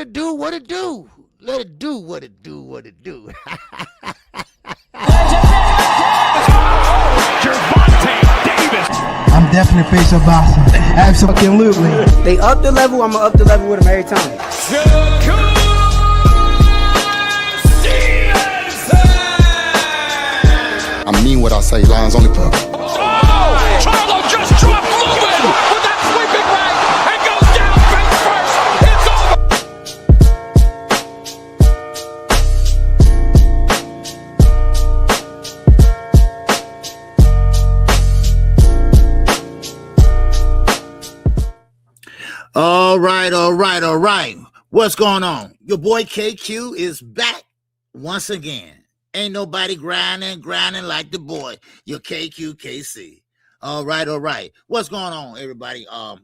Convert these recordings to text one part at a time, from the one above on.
it do what it do. Let it do what it do, what it do. I'm definitely face of boxing. Absolutely. They up the level, I'm gonna up the level with them every time. I mean what I say, lines only for. Charlo just dropped moving with that sweeping right and goes down face first. All right. What's going on? Your boy KQ is back once again. Ain't nobody grinding like the boy, your KQKC. All right. What's going on, everybody? Of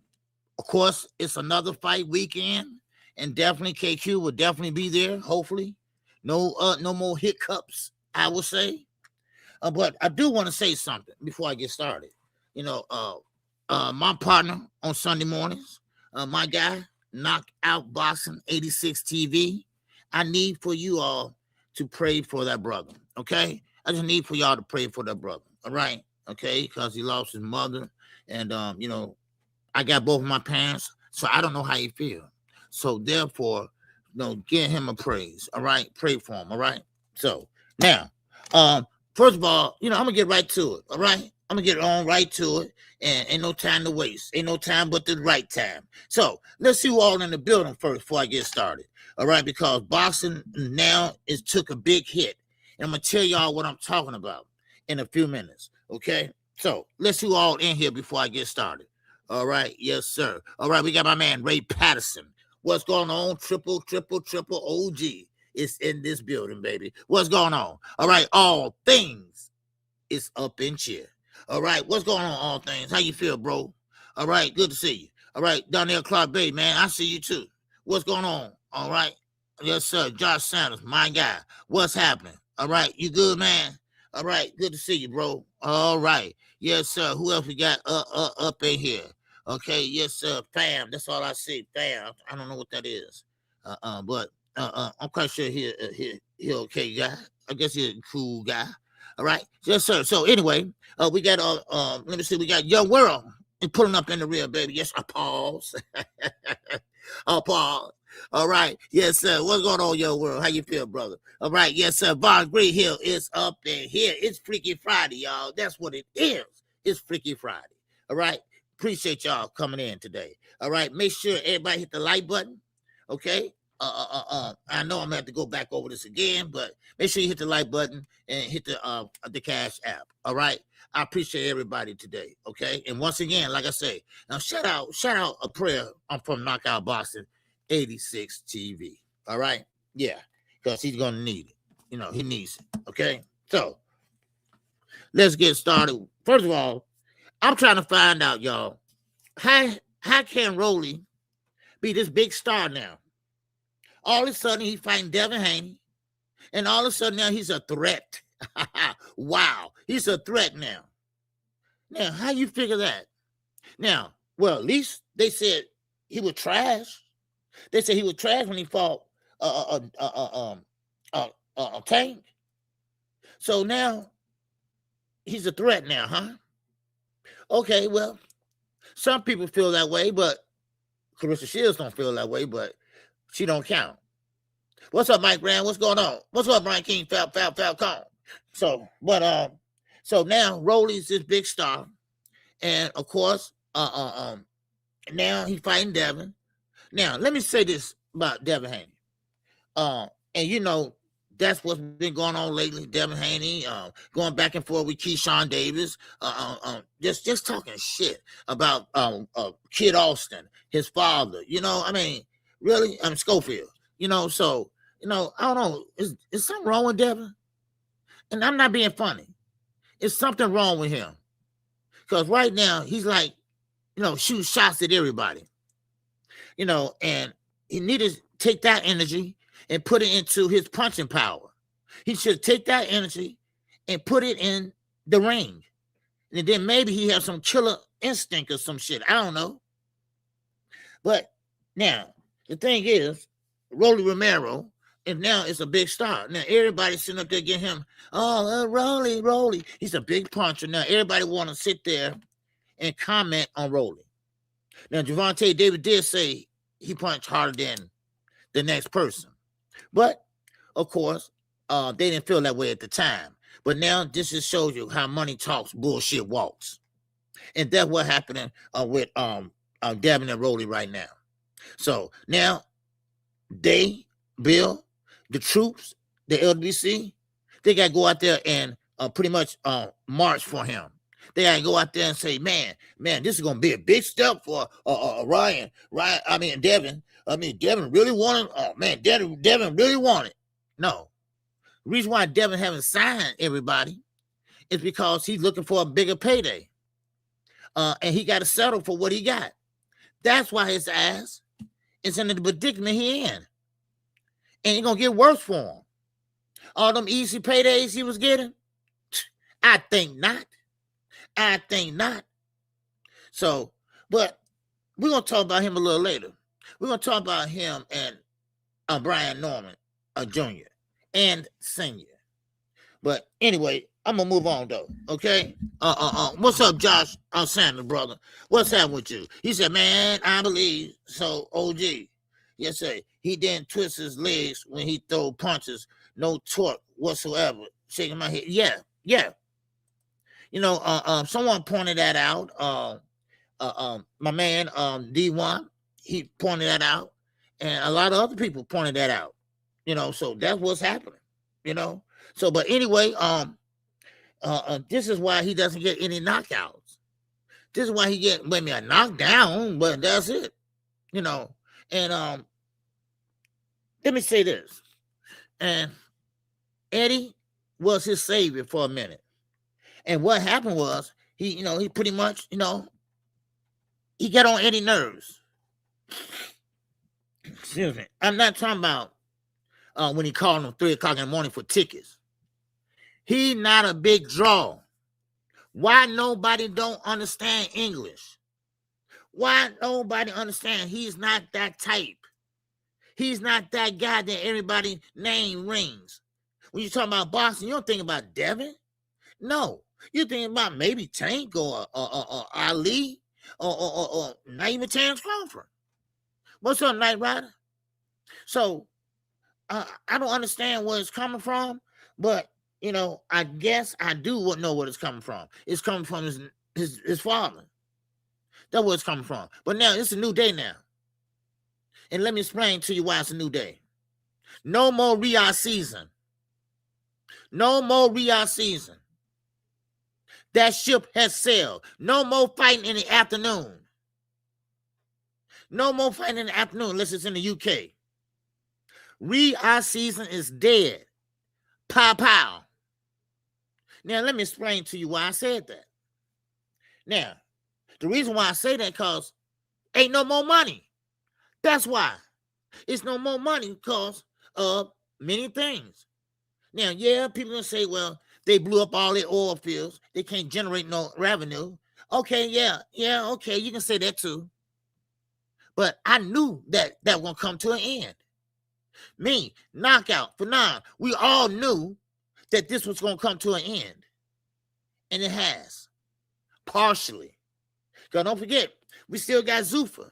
course, it's another fight weekend, and definitely KQ will definitely be there, hopefully. No more hiccups, I will say. But I do want to say something before I get started. My partner on Sunday mornings, my guy, Knockout Boxing 86 TV, I need for you all to pray for that brother, okay? I just need for y'all to pray for that brother, all right? Okay, because he lost his mother, and, I got both of my parents, so I don't know how he feel. So, therefore, give him a praise, all right? Pray for him, all right? So, now, first of all, I'm going to get right to it, all right? I'm going to get on right to it, and ain't no time to waste. Ain't no time but the right time. So, let's see who all in the building first before I get started. All right, because boxing now took a big hit. And I'm going to tell y'all what I'm talking about in a few minutes, okay? So, let's see who all in here before I get started. All right, yes, sir. All right, we got my man, Ray Patterson. What's going on? Triple OG is in this building, baby. What's going on? All right, all things is up in cheer. All right, what's going on, all things? How you feel, bro? All right, good to see you. All right, down there, Clark Bay, man, I see you too. What's going on? All right. Yes, sir. Josh Sanders, my guy. What's happening? All right. You good, man? All right. Good to see you, bro. All right. Yes, sir. Who else we got up in here? Okay. Yes, sir. Fam. That's all I see. Fam. I don't know what that is. But I'm quite sure he okay guy. I guess he's a cool guy. All right. Yes, sir. So anyway, we got let me see. We got Young World pulling up in the rear, baby. Yes, I pause. I'll pause. All right. Yes, sir. What's going on, Young World? How you feel, brother? All right. Yes, sir. Von Greenhill is up in here. It's Freaky Friday, y'all. That's what it is. It's Freaky Friday. All right. Appreciate y'all coming in today. All right. Make sure everybody hit the like button. Okay. I know I'm gonna have to go back over this again, but make sure you hit the like button and hit the Cash app. All right. I appreciate everybody today. Okay. And once again, like I say, now shout out a prayer. I'm from Knockout Boxing 86 TV. All right. Yeah. Because he's gonna need it. He needs it. Okay. So let's get started. First of all, I'm trying to find out, y'all, how can Rolly be this big star now? All of a sudden, he's fighting Devin Haney, and all of a sudden now he's a threat. Wow, he's a threat now. Now, how you figure that? Now, well, at least they said he was trash. They said he was trash when he fought Tank. So now he's a threat now, huh? Okay, well, some people feel that way, but Clarissa Shields don't feel that way, but she don't count. What's up, Mike Graham? What's going on? What's up, Brian King? Falcon. So now Rolly's this big star, and of course, now he's fighting Devin. Now let me say this about Devin Haney, and that's what's been going on lately. Devin Haney, going back and forth with Keshawn Davis, just talking shit about Kid Austin, his father. Really, Schofield. So I don't know. Is something wrong with Devin? And I'm not being funny. It's something wrong with him, because right now he's like, shooting shots at everybody. And he need to take that energy and put it into his punching power. He should take that energy and put it in the ring. And then maybe he has some killer instinct or some shit. I don't know. But now, the thing is, Rolly Romero, and now it's a big star. Now everybody's sitting up there getting him, Rolly. He's a big puncher. Now everybody want to sit there and comment on Rolly. Now Gervonta Davis did say he punched harder than the next person, but of course, they didn't feel that way at the time. But now this just shows you how money talks, bullshit walks, and that's what happening with Devin and Rolly right now. So now Bill, the troops, the LBC, they got to go out there and pretty much march for him. They got to go out there and say, man, this is going to be a big step for Devin. Devin really wanted, Devin really wanted. No. The reason why Devin haven't signed everybody is because he's looking for a bigger payday. And he got to settle for what he got. That's why his ass is in the predicament he in. And it's going to get worse for him. All them easy paydays he was getting, I think not. So, but we're going to talk about him a little later. We're going to talk about him and Brian Norman, Jr. and Senior. But anyway, I'm going to move on, though, okay? What's up, Josh Sanders, brother? What's happening with you? He said, man, I believe so, OG. Yes, sir. He didn't twist his legs when he throw punches. No torque whatsoever. Shaking my head. Yeah. You know, someone pointed that out. My man, D1, he pointed that out. And a lot of other people pointed that out. You know, so that's what's happening. You know? So, but anyway, this is why he doesn't get any knockouts. This is why he get maybe a knockdown, but that's it. You know, and let me say this. And Eddie was his savior for a minute. And what happened was he pretty much, he got on Eddie's nerves. Excuse me. I'm not talking about when he called him 3 o'clock in the morning for tickets. He not a big draw. Why nobody don't understand English? Why nobody understand he's not that type? He's not that guy that everybody name rings. When you talk about boxing, you don't think about Devin. No, you're thinking about maybe Tank or Ali or not even Terrence Crawford. What's up, Knight Rider? So I don't understand where it's coming from, but I guess I do know where it's coming from. It's coming from his father. That's where it's coming from. But now it's a new day now. And let me explain to you why it's a new day. No more Riyadh season. No more Riyadh season. That ship has sailed. No more fighting in the afternoon. No more fighting in the afternoon unless it's in the UK. Riyadh season is dead. Pow, pow. Now, let me explain to you why I said that. Now, the reason why I say that because ain't no more money. That's why. It's no more money because of many things. Now, yeah, people going to say, well, they blew up all their oil fields. They can't generate no revenue. Okay, yeah, okay, you can say that too. But I knew that was going to come to an end. Me, Knockout, Fanon, we all knew that this was going to come to an end. And it has. Partially. Because don't forget, we still got Zuffa.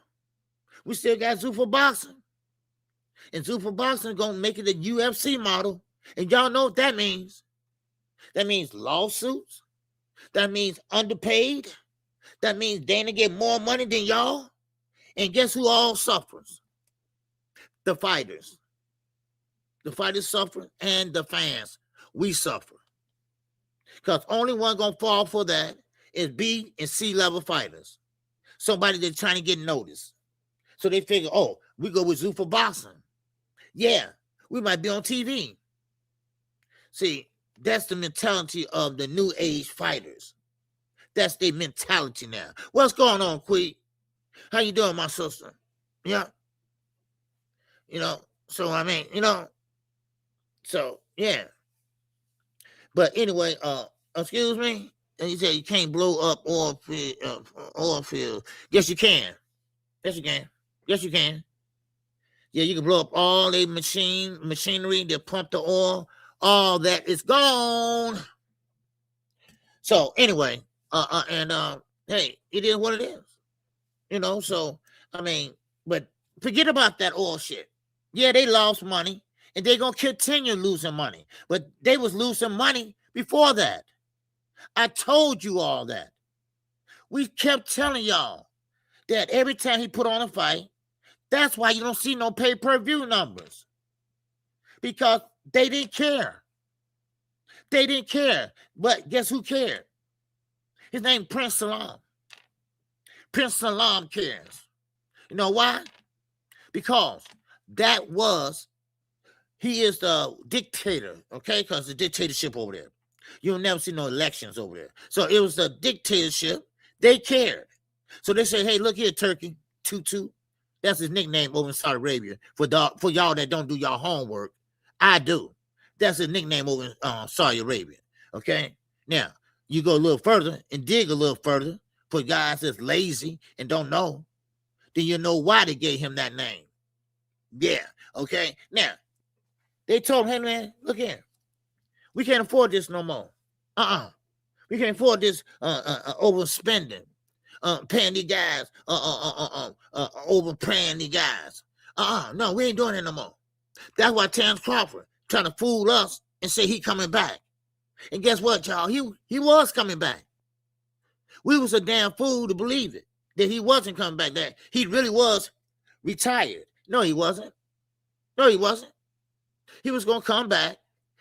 We still got Zuffa Boxing. And Zuffa Boxing is going to make it a UFC model. And y'all know what that means. That means lawsuits. That means underpaid. That means Dana get more money than y'all. And guess who all suffers? The fighters. The fighters suffer and the fans. We suffer. Because only one going to fall for that is B and C level fighters. Somebody that's trying to get noticed. So they figure, oh, we go with Zuffa Boxing. Yeah, we might be on TV. See, that's the mentality of the new age fighters. That's their mentality now. What's going on, Queen? How you doing, my sister? Yeah. So I mean, so yeah. But anyway, excuse me. And you say you can't blow up oil field. Yes, you can. Yes, you can. Yes, you can. Yeah, you can blow up all their machinery, they pump the oil, all that is gone. So anyway, hey, it is what it is. You know, so I mean, but forget about that oil shit. Yeah, they lost money and they're gonna continue losing money, but they was losing money before that. I told you all that. We kept telling y'all that every time he put on a fight, that's why you don't see no pay-per-view numbers. Because they didn't care. They didn't care. But guess who cared? His name Prince Salam. Prince Salam cares. You know why? Because he is the dictator, okay? Because the dictatorship over there. You'll never see no elections over there. So it was the dictatorship. They cared. So they say, hey, look here, Turki, Tutu. That's his nickname over in Saudi Arabia. For y'all that don't do y'all homework, I do. That's his nickname over in Saudi Arabia. Okay? Now, you go a little further and dig a little further for guys that's lazy and don't know, then you know why they gave him that name. Yeah. Okay? Now, they told him, hey, man, look here. We can't afford this no more. We can't afford this overspending. Paying these guys, overpaying these guys. No, we ain't doing it no more. That's why Terrence Crawford trying to fool us and say he coming back. And guess what, y'all? He was coming back. We was a damn fool to believe it, that he wasn't coming back, that he really was retired. No, he wasn't. No, he wasn't. He was going to come back.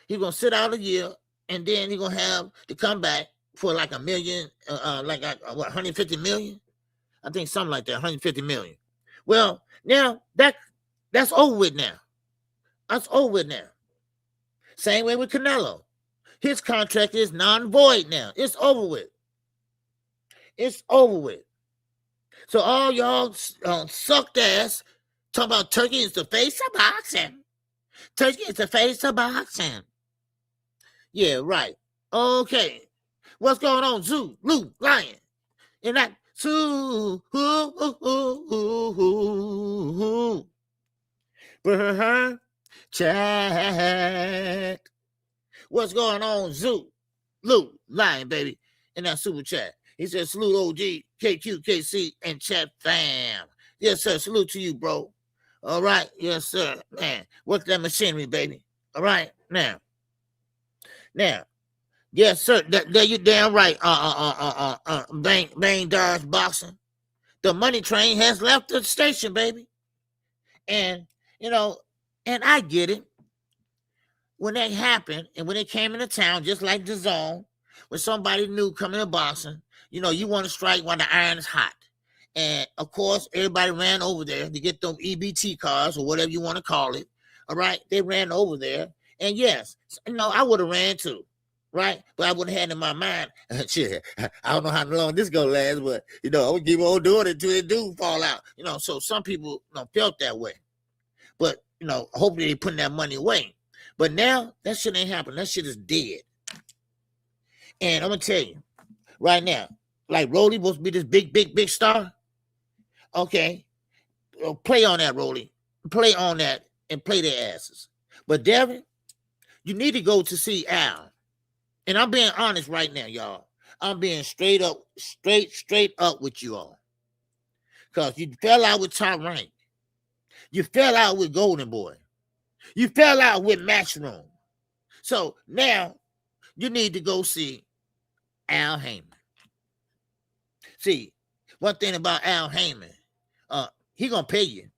He was going to sit out a year, and then he going to have to come back for like $1 million, what, 150 million? I think something like that, 150 million. Well, now that's over with now. That's over with now. Same way with Canelo. His contract is non-void now. It's over with. It's over with. So all y'all sucked ass talking about Turki is the face of boxing. Turki is the face of boxing. Yeah, right. Okay. What's going on, Zoo, Lou, Lion? And that Zoo, chat. What's going on, Zoo, Lou, Lion, baby? In that super chat. He said, salute OG, KQKC, and chat fam. Yes, sir. Salute to you, bro. All right. Yes, sir. Man, work that machinery, baby. All right. Now. Yes, sir. That you damn right. Bang Dodge Boxing. The money train has left the station, baby. And and I get it. When that happened, and when it came into town, just like the zone, when somebody new coming to boxing, you want to strike when the iron is hot. And of course, everybody ran over there to get them EBT cards or whatever you want to call it. All right, they ran over there, and yes, I would have ran too. Right? But I wouldn't have had in my mind, shit, I don't know how long this gonna last, but I'm gonna keep on doing it until it do fall out. So some people felt that way. But hopefully they putting that money away. But now that shit ain't happening. That shit is dead. And I'm gonna tell you, right now, like Rolly supposed to be this big star. Okay. Play on that, Rolly. Play on that and play their asses. But Devin, you need to go to see Al. And I'm being honest right now, y'all. I'm being straight up with you all. Because you fell out with Top Rank. You fell out with Golden Boy. You fell out with Matchroom. So now you need to go see Al Heyman. See, one thing about Al Heyman, he gonna pay you.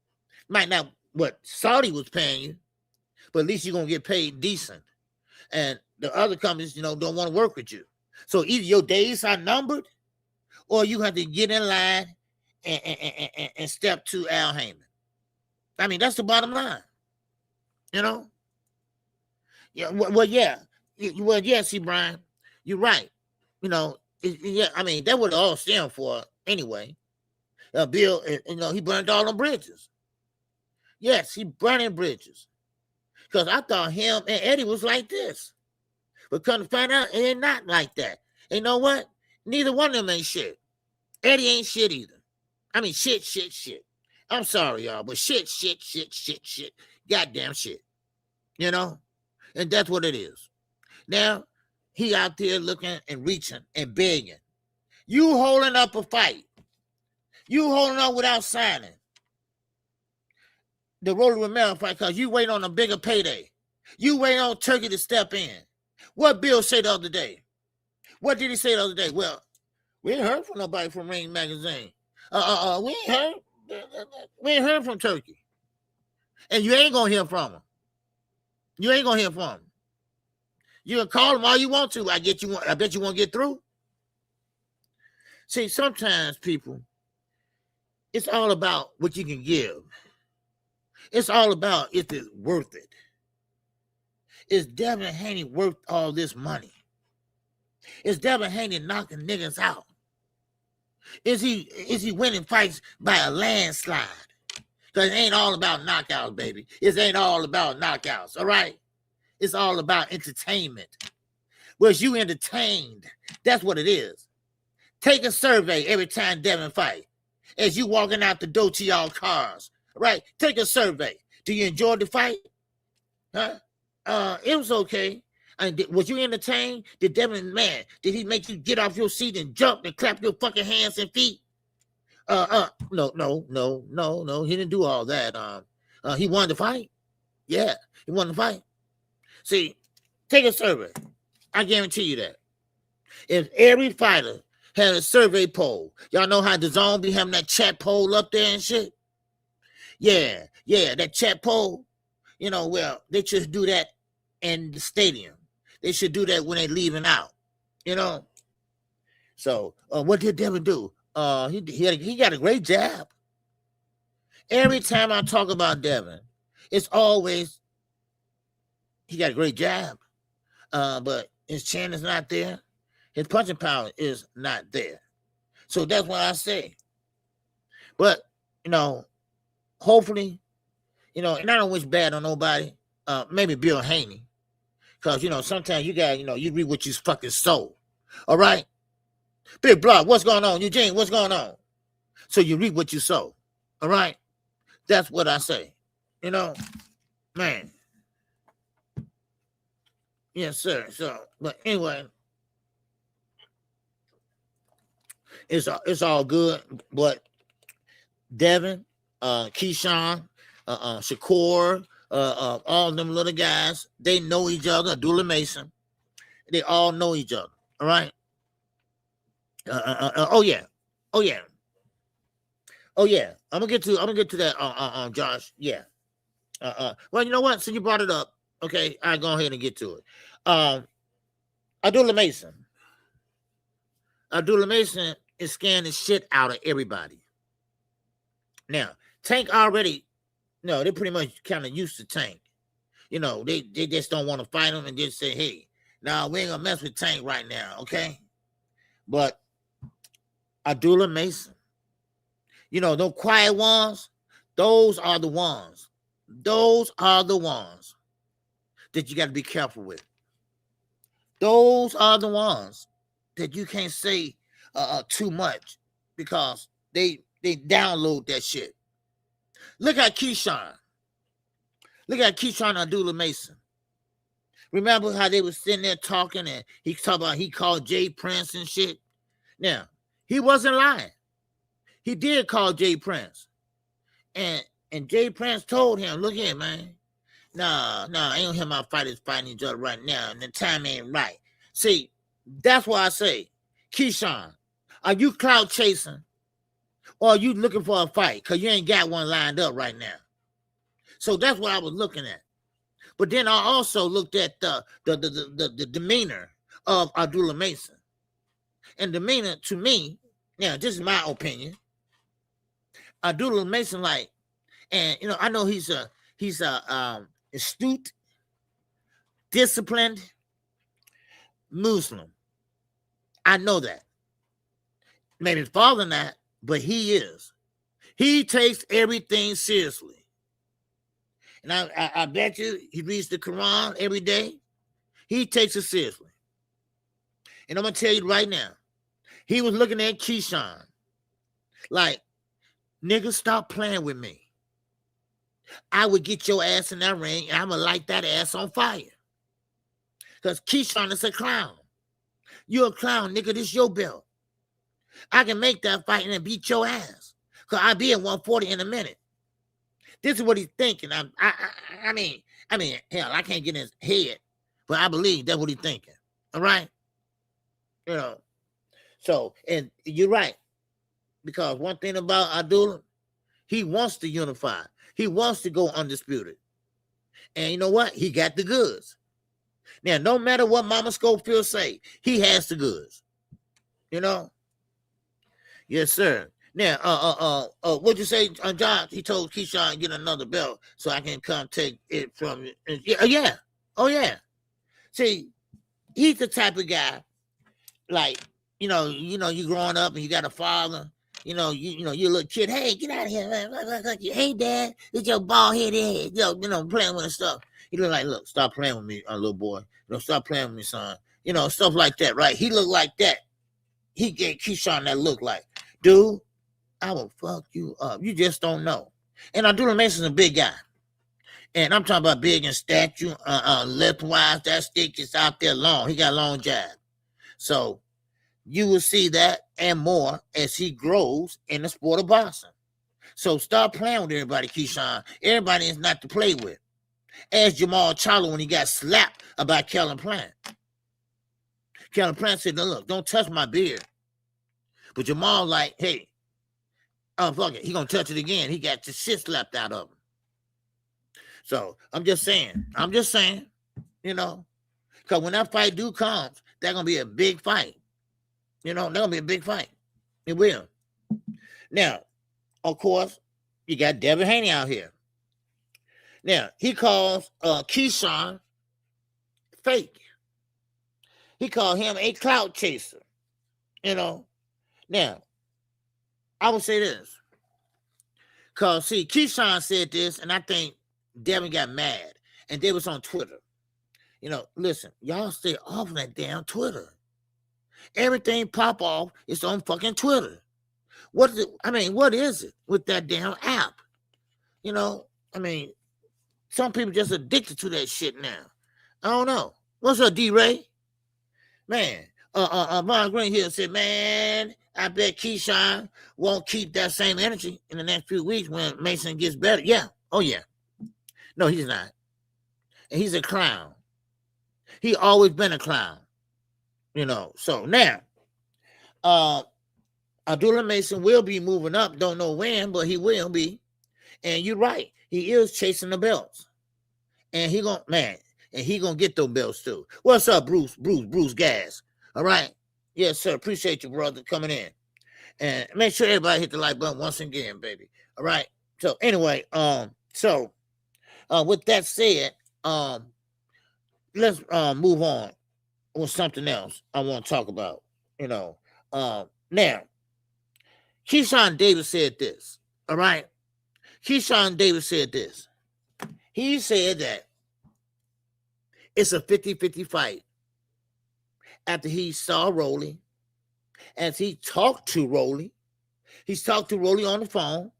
Might not what Saudi was paying you, but at least you're gonna get paid decent. And the other companies, don't want to work with you. So either your days are numbered, or you have to get in line and step to Al Heyman. I mean, that's the bottom line. Yeah. Well, yeah. Well, yeah. See, Brian, you're right. Yeah. I mean, that would all stand for anyway. Bill, he burned all them bridges. Yes, he burning bridges. Because I thought him and Eddie was like this. But come to find out, it ain't not like that. And you know what? Neither one of them ain't shit. Eddie ain't shit either. I mean, shit. I'm sorry, y'all, but shit. Goddamn shit. You know? And that's what it is. Now, he out there looking and reaching and begging. You holding up a fight. You holding up without signing the Rolly Romero fight because you wait on a bigger payday. You wait on Turki to step in. What Bill said the other day? What did he say the other day? Well, we ain't heard from nobody from Ring Magazine. We ain't heard from Turki. And you ain't gonna hear from him. You ain't gonna hear from him. You can call him all you want to. I bet you won't get through. See, sometimes people, it's all about what you can give. It's all about if it's worth it. Is Devin Haney worth all this money? Is Devin Haney knocking niggas out? Is he winning fights by a landslide? Because it ain't all about knockouts, baby. It ain't all about knockouts, all right? It's all about entertainment. Was you entertained? That's what it is. Take a survey every time Devin fight. As you walking out the door to y'all cars, right? Take a survey. Do you enjoy the fight? Huh? It was okay. Was you entertained? Did Devin, man, did he make you get off your seat and jump and clap your fucking hands and feet? No. He didn't do all that. He won the fight. Yeah, he won the fight. See, take a survey. I guarantee you that. If every fighter had a survey poll, y'all know how the zone be having that chat poll up there and shit? Yeah, that chat poll. You know, well, they should do that in the stadium. They should do that when they're leaving out, you know? So, what did Devin do? He got a great jab. Every time I talk about Devin, it's always, he got a great jab. But his chin is not there. His punching power is not there. So that's what I say. But, you know, hopefully, you know, and I don't wish bad on nobody. Maybe Bill Haney. Because, you know, sometimes you got, you know, you read what you fucking sold. All right? Big Block, what's going on? Eugene, what's going on? So you read what you sow. All right? That's what I say. You know? Man. Yes, sir. So, but anyway, it's all good. But Devin, Keshawn, Shakur, all them little guys, they know each other. Abdullah Mason, they all know each other. All right. Oh yeah. I'm gonna get to that. Josh. Yeah. Well, you know what? Since you brought it up, okay, I'll go ahead and get to it. Abdullah Mason. Abdullah Mason is scaring the shit out of everybody. Now, Tank already. No, they're pretty much kind of used to Tank. You know, they just don't want to fight him and just say, hey, nah, we ain't going to mess with Tank right now, okay? But Abdullah Mason, you know, those quiet ones, those are the ones. Those are the ones that you got to be careful with. Those are the ones that you can't say too much because they download that shit. Look at Keshawn. Look at Keshawn Abdullah Mason. Remember how they were sitting there talking and he talked about he called Jay Prince and shit? Now, he wasn't lying. He did call Jay Prince. And Jay Prince told him, look here, man. Nah, I ain't gonna hear my fighters fighting each other right now, and the time ain't right. See, that's why I say, Keshawn, are you clout chasing? Or are you looking for a fight? Because you ain't got one lined up right now. So that's what I was looking at. But then I also looked at the demeanor of Abdullah Mason. And demeanor, to me, now, this is my opinion. Abdullah Mason, like, and, you know, I know he's astute, disciplined Muslim. I know that. Maybe his father not, but he is. He takes everything seriously. And I bet you he reads the Quran every day. He takes it seriously. And I'm going to tell you right now, he was looking at Keshawn like, Nigga, stop playing with me. I would get your ass in that ring and I'm going to light that ass on fire. Because Keshawn is a clown. You're a clown, nigga. This your belt. I can make that fight and then beat your ass. Because I'll be at 140 in a minute. This is what he's thinking. I mean, hell, I can't get in his head. But I believe that's what he's thinking. All right? You know. So, and you're right. Because one thing about Abdullah, he wants to unify. He wants to go undisputed. And you know what? He got the goods. Now, no matter what Mama Schofield say, he has the goods. You know? Yes, sir. Now, what'd you say, John? He told Keshawn get another belt so I can come take it from you. Yeah. Oh, yeah. See, he's the type of guy, like, you growing up and you got a father. You little kid, hey, get out of here, man. Hey, Dad, it's your bald head head. Playing with and stuff. He look like, look, stop playing with me, little boy. Stop playing with me, son. Stuff like that, right? He looked like that. He gave Keshawn that look like, dude, I will fuck you up. You just don't know. And Abdullah Mason's a big guy. And I'm talking about big in stature, lengthwise. That stick is out there long. He got a long jab. So you will see that and more as he grows in the sport of boxing. So stop playing with everybody, Keshawn. Everybody is not to play with. Ask Jamal Charlo when he got slapped about Kellen Plant. Kellen Plant said, no, look, don't touch my beard. But Jamal like, hey, fuck it. He gonna touch it again. He got the shit slapped out of him. So I'm just saying, because when that fight comes, that's gonna be a big fight. That's gonna be a big fight. It will. Now, of course, you got Devin Haney out here. Now, he calls Keshawn fake. He called him a clout chaser. Now, I would say this. Because, see, Keshawn said this, and I think Devin got mad. And they was on Twitter. Listen, y'all stay off of that damn Twitter. Everything pop off is on fucking Twitter. What is it with that damn app? Some people just addicted to that shit now. I don't know. What's up, D-Ray? Man, Von Green here said, man, I bet Keshawn won't keep that same energy in the next few weeks when Mason gets better. Yeah. Oh, yeah. No, he's not. And he's a clown. He always been a clown. So now, Abdullah Mason will be moving up. Don't know when, but he will be. And you're right. He is chasing the belts. And he gonna get those belts too. What's up, Bruce Gas? All right. Yes, sir. Appreciate you, brother, coming in. And make sure everybody hit the like button once again, baby. All right. So anyway, with that said, let's move on with something else I want to talk about. Now, Keshawn Davis said this. All right. Keshawn Davis said this. He said that it's a 50-50 fight after he saw Rolly, as he talked to Rolly. He's talked to Rolly on the phone,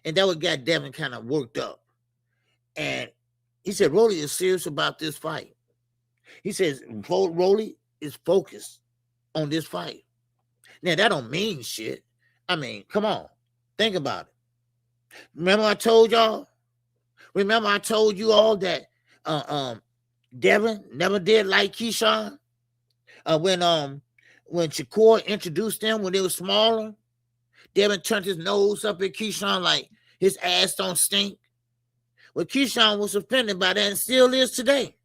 and that what got Devin kind of worked up. And he said Rolly is serious about this fight. He says Rolly is focused on this fight. Now, that don't mean shit. Come on. Think about it. Remember I told you all that Devin never did like Keshawn? When Shakur introduced them when they were smaller, Devin turned his nose up at Keshawn like his ass don't stink. Well, Keshawn was offended by that and still is today.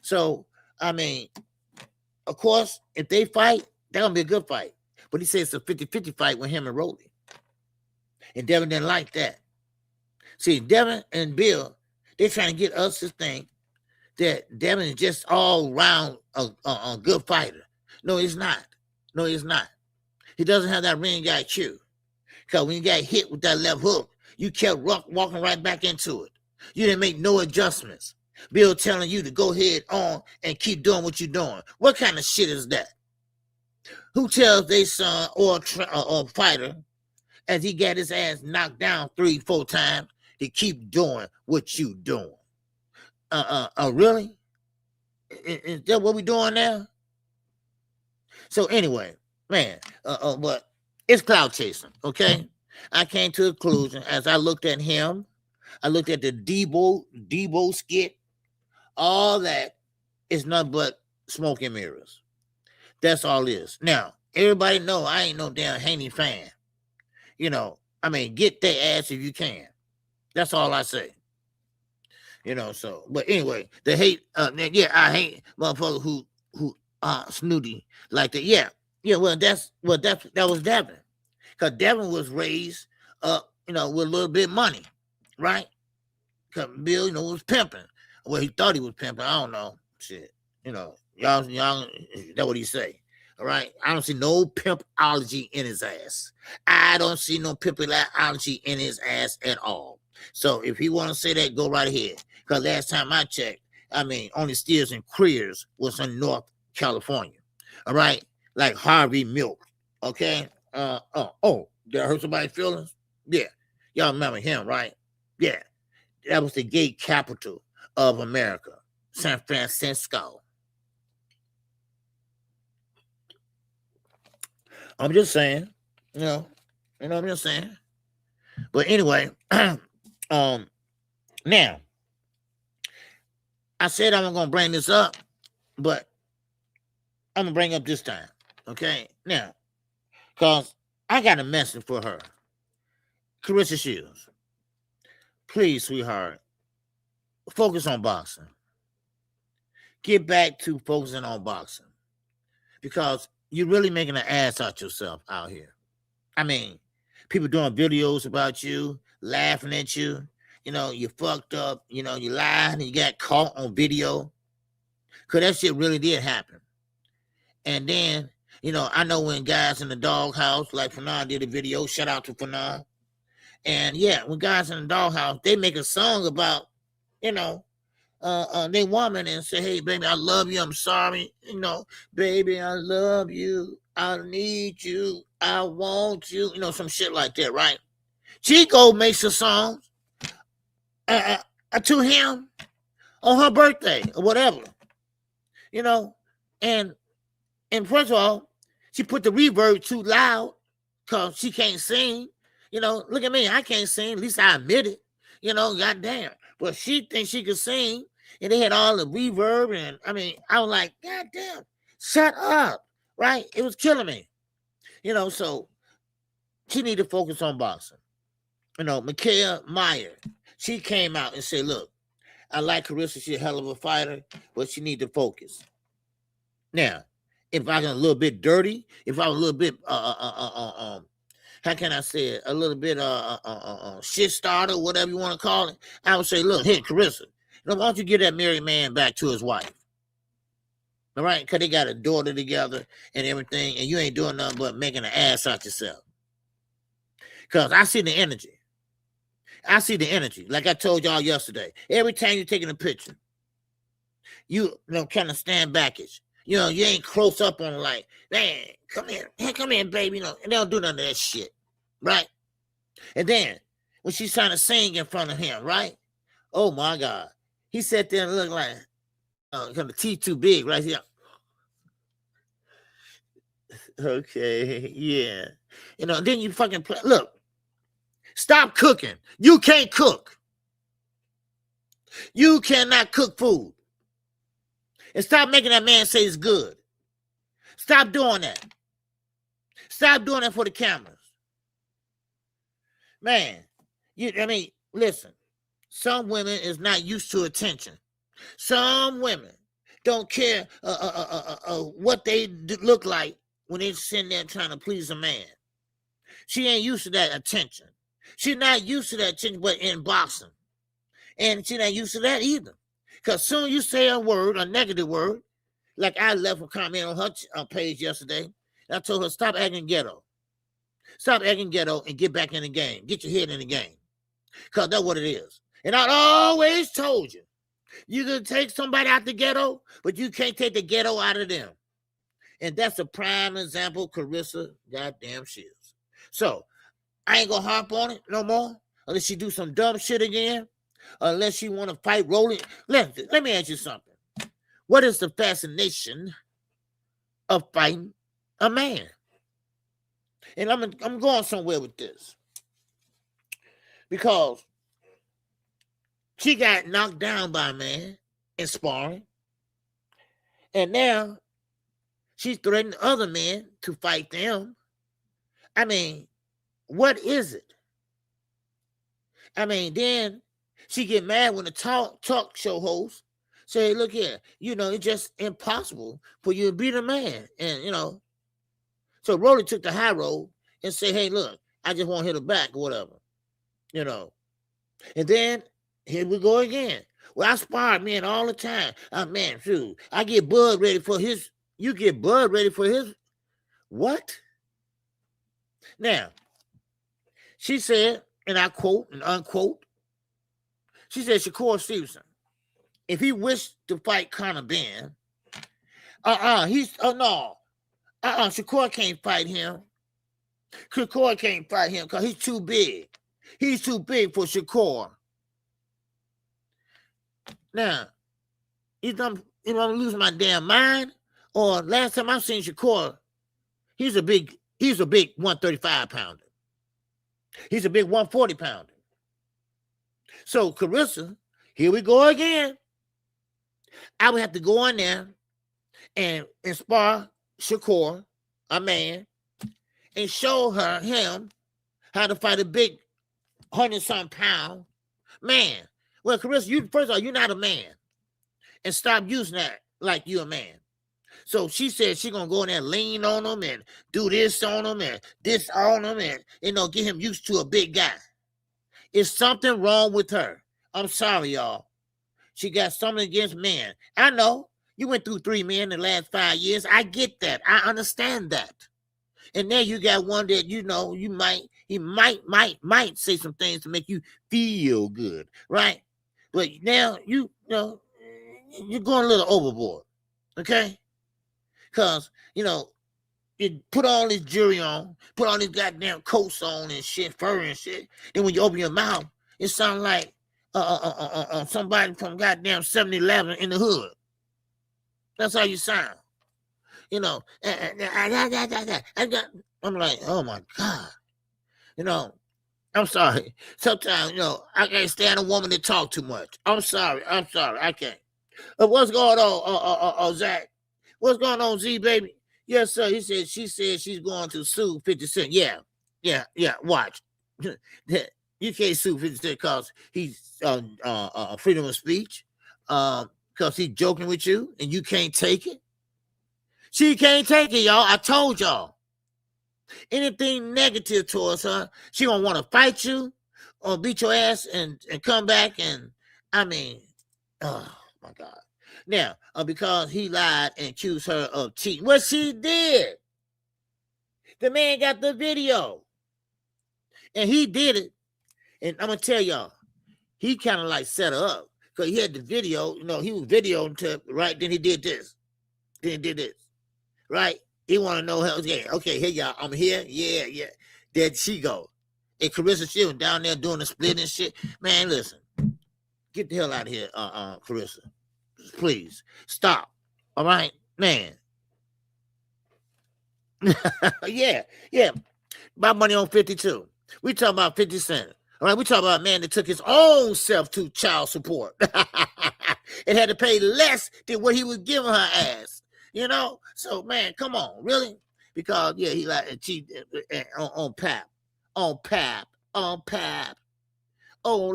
So, of course, if they fight, they're going to be a good fight. But he says it's a 50-50 fight with him and Rolly. And Devin didn't like that. See, Devin and Bill, they're trying to get us to think that Devin is just all around a good fighter. No, he's not. He doesn't have that ring IQ. Because when you got hit with that left hook, you kept walking right back into it. You didn't make no adjustments. Bill telling you to go ahead on and keep doing what you're doing. What kind of shit is that? Who tells their son or fighter as he got his ass knocked down 3-4 times to keep doing what you doing. Really? Is that what we doing now? So anyway, man, but it's clout chasing, okay? I came to a conclusion as I looked at him. I looked at the Debo skit. All that is nothing but smoke and mirrors. That's all it is. Now, everybody know I ain't no damn Haney fan. You know, I mean, get their ass if you can. That's all I say. You know, so, but anyway, the hate, yeah, I hate motherfuckers who snooty like that. Yeah, well, that was Devin. Because Devin was raised up, you know, with a little bit of money, right? Because Bill, you know, was pimping. Well, he thought he was pimping. I don't know. Shit. You know, y'all, that's what he say. All right. I don't see no pimpology in his ass. I don't see no pimpology in his ass at all. So if he want to say that, go right ahead. Because last time I checked, I mean, only Steers and Creers was in North California. All right. Like Harvey Milk. Okay. Did I hurt somebody's feelings? Yeah. Y'all remember him, right? Yeah. That was the gay capital of America, San Francisco. I'm just saying, you know, I'm just saying. But anyway, now, I said I'm going to bring this up, but I'm going to bring up this time, okay? Now, because I got a message for her. Carissa Shields, please, sweetheart, focus on boxing. Get back to focusing on boxing. Because you're really making an ass out yourself out here. I mean, people doing videos about you, laughing at you. You know, you fucked up. You know, you lied and you got caught on video. Because that shit really did happen. And then, you know, I know when guys in the doghouse, like Fanon did a video, shout out to Fanon. And yeah, when guys in the doghouse, they make a song about, you know, they woman and say, hey, baby, I love you. I'm sorry. You know, baby, I love you. I need you. I want you. You know, some shit like that, right? Chico makes a song to him on her birthday or whatever, you know. And first of all, she put the reverb too loud because she can't sing. You know, look at me. I can't sing. At least I admit it. You know, goddamn. But she thinks she could sing. And they had all the reverb. And, I mean, I was like, goddamn, shut up. Right? It was killing me. You know, so she needed to focus on boxing. You know, Micaiah Meyer, she came out and said, look, I like Carissa. She's a hell of a fighter, but she need to focus. Now, if I was a little bit dirty, if I was a little bit, how can I say it? A little bit shit starter, whatever you want to call it. I would say, look, hey, Carissa, why don't you get that married man back to his wife? All right? Because they got a daughter together and everything, and you ain't doing nothing but making an ass out yourself. Because I see the energy. I see the energy. Like I told y'all yesterday. Every time you're taking a picture, you know, kind of stand backish. You know, you ain't close up on like, man, come here. Hey, come here, baby. You know, and they don't do none of that shit. Right? And then, when she's trying to sing in front of him, right? Oh, my God. He sat there and looked like, the teeth too big right here. Okay, yeah. You know, then you fucking play. Look, stop cooking. You can't cook. You cannot cook food. And stop making that man say it's good. Stop doing that. Stop doing that for the cameras. Man, listen. Some women is not used to attention. Some women don't care what they look like when they're sitting there trying to please a man. She ain't used to that attention. She's not used to that attention, but in boxing. And she's not used to that either. Because soon you say a word, a negative word, like I left a comment on her page yesterday. I told her, stop acting ghetto. Stop acting ghetto and get back in the game. Get your head in the game. Because that's what it is. And I always told you, you can take somebody out the ghetto, but you can't take the ghetto out of them. And that's a prime example, Carissa goddamn Shields. So, I ain't gonna harp on it no more unless she do some dumb shit again, unless she want to fight Rolly. Let me ask you something. What is the fascination of fighting a man? And I'm going somewhere with this because she got knocked down by a man in sparring, and now she's threatening other men to fight them. I mean, what is it? I mean, then she get mad when the talk show host say, look here, it's just impossible for you to beat a man. And, so Rolly took the high road and say, hey, look, I just want to hit her back or whatever, And then here we go again. Well, I spar men all the time. Man, shoot, I get Bud ready for his, you get Bud ready for his, what? Now, she said, and I quote and unquote, she said, Shakur Stevenson, if he wished to fight Conor Ben, Shakur can't fight him. Shakur can't fight him because he's too big. He's too big for Shakur. Now, I'm losing my damn mind. Or last time I seen Shakur, he's a big 135 pounder. He's a big 140 pounder. So Carissa, here we go again. I would have to go in there and spar Shakur, a man, and show him how to fight a big 100-something pound man. Well, Carissa, first of all, you're not a man. And stop using that like you're a man. So she said she's going to go in there and lean on him and do this on him and this on him and, get him used to a big guy. It's something wrong with her. I'm sorry, y'all. She got something against men. I know. You went through 3 men in the last 5 years. I get that. I understand that. And now you got one that, he might say some things to make you feel good, right? But now you're going a little overboard, okay? Because, you put all this jewelry on, put all these goddamn coats on and shit, fur and shit. Then when you open your mouth, it sounds like somebody from goddamn 7-Eleven in the hood. That's how you sound. I'm like, oh my God. I'm sorry. Sometimes, I can't stand a woman that talk too much. I'm sorry. I can't. What's going on, Zach? What's going on, Z, baby? Yes, sir. She said she's going to sue 50 Cent. Yeah. Watch. You can't sue 50 Cent because he's freedom of speech. Because he's joking with you and you can't take it. She can't take it, y'all. I told y'all. Anything negative towards her, she gonna want to fight you or beat your ass and come back and, oh my God. Now, because he lied and accused her of cheating. Well, she did. The man got the video. And he did it. And I'm going to tell y'all, he kind of like set her up. Because he had the video, he was videoing to, right? Then he did this. Then he did this. Right? He want to know how it's getting. Okay, here y'all. I'm here. Yeah. There she go. And Carissa, she was down there doing the split and shit. Man, listen. Get the hell out of here, Carissa. Please. Stop. All right? Man. Yeah. My money on 52. We talking about 50 Cent. All right? We talking about a man that took his own self to child support. And had to pay less than what he was giving her ass. So man, come on, really? Because he like to cheat on Pap, old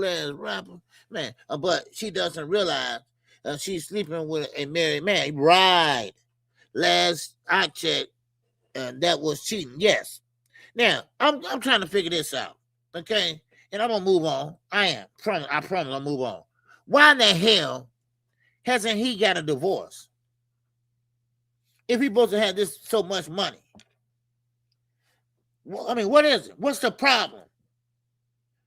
ass rapper, man. But she doesn't realize she's sleeping with a married man. Right? Last I checked, that was cheating. Yes. Now I'm trying to figure this out, okay? And I'm gonna move on. I promise I'll move on. Why in the hell hasn't he got a divorce? If he supposed to have this so much money. Well, what is it? What's the problem?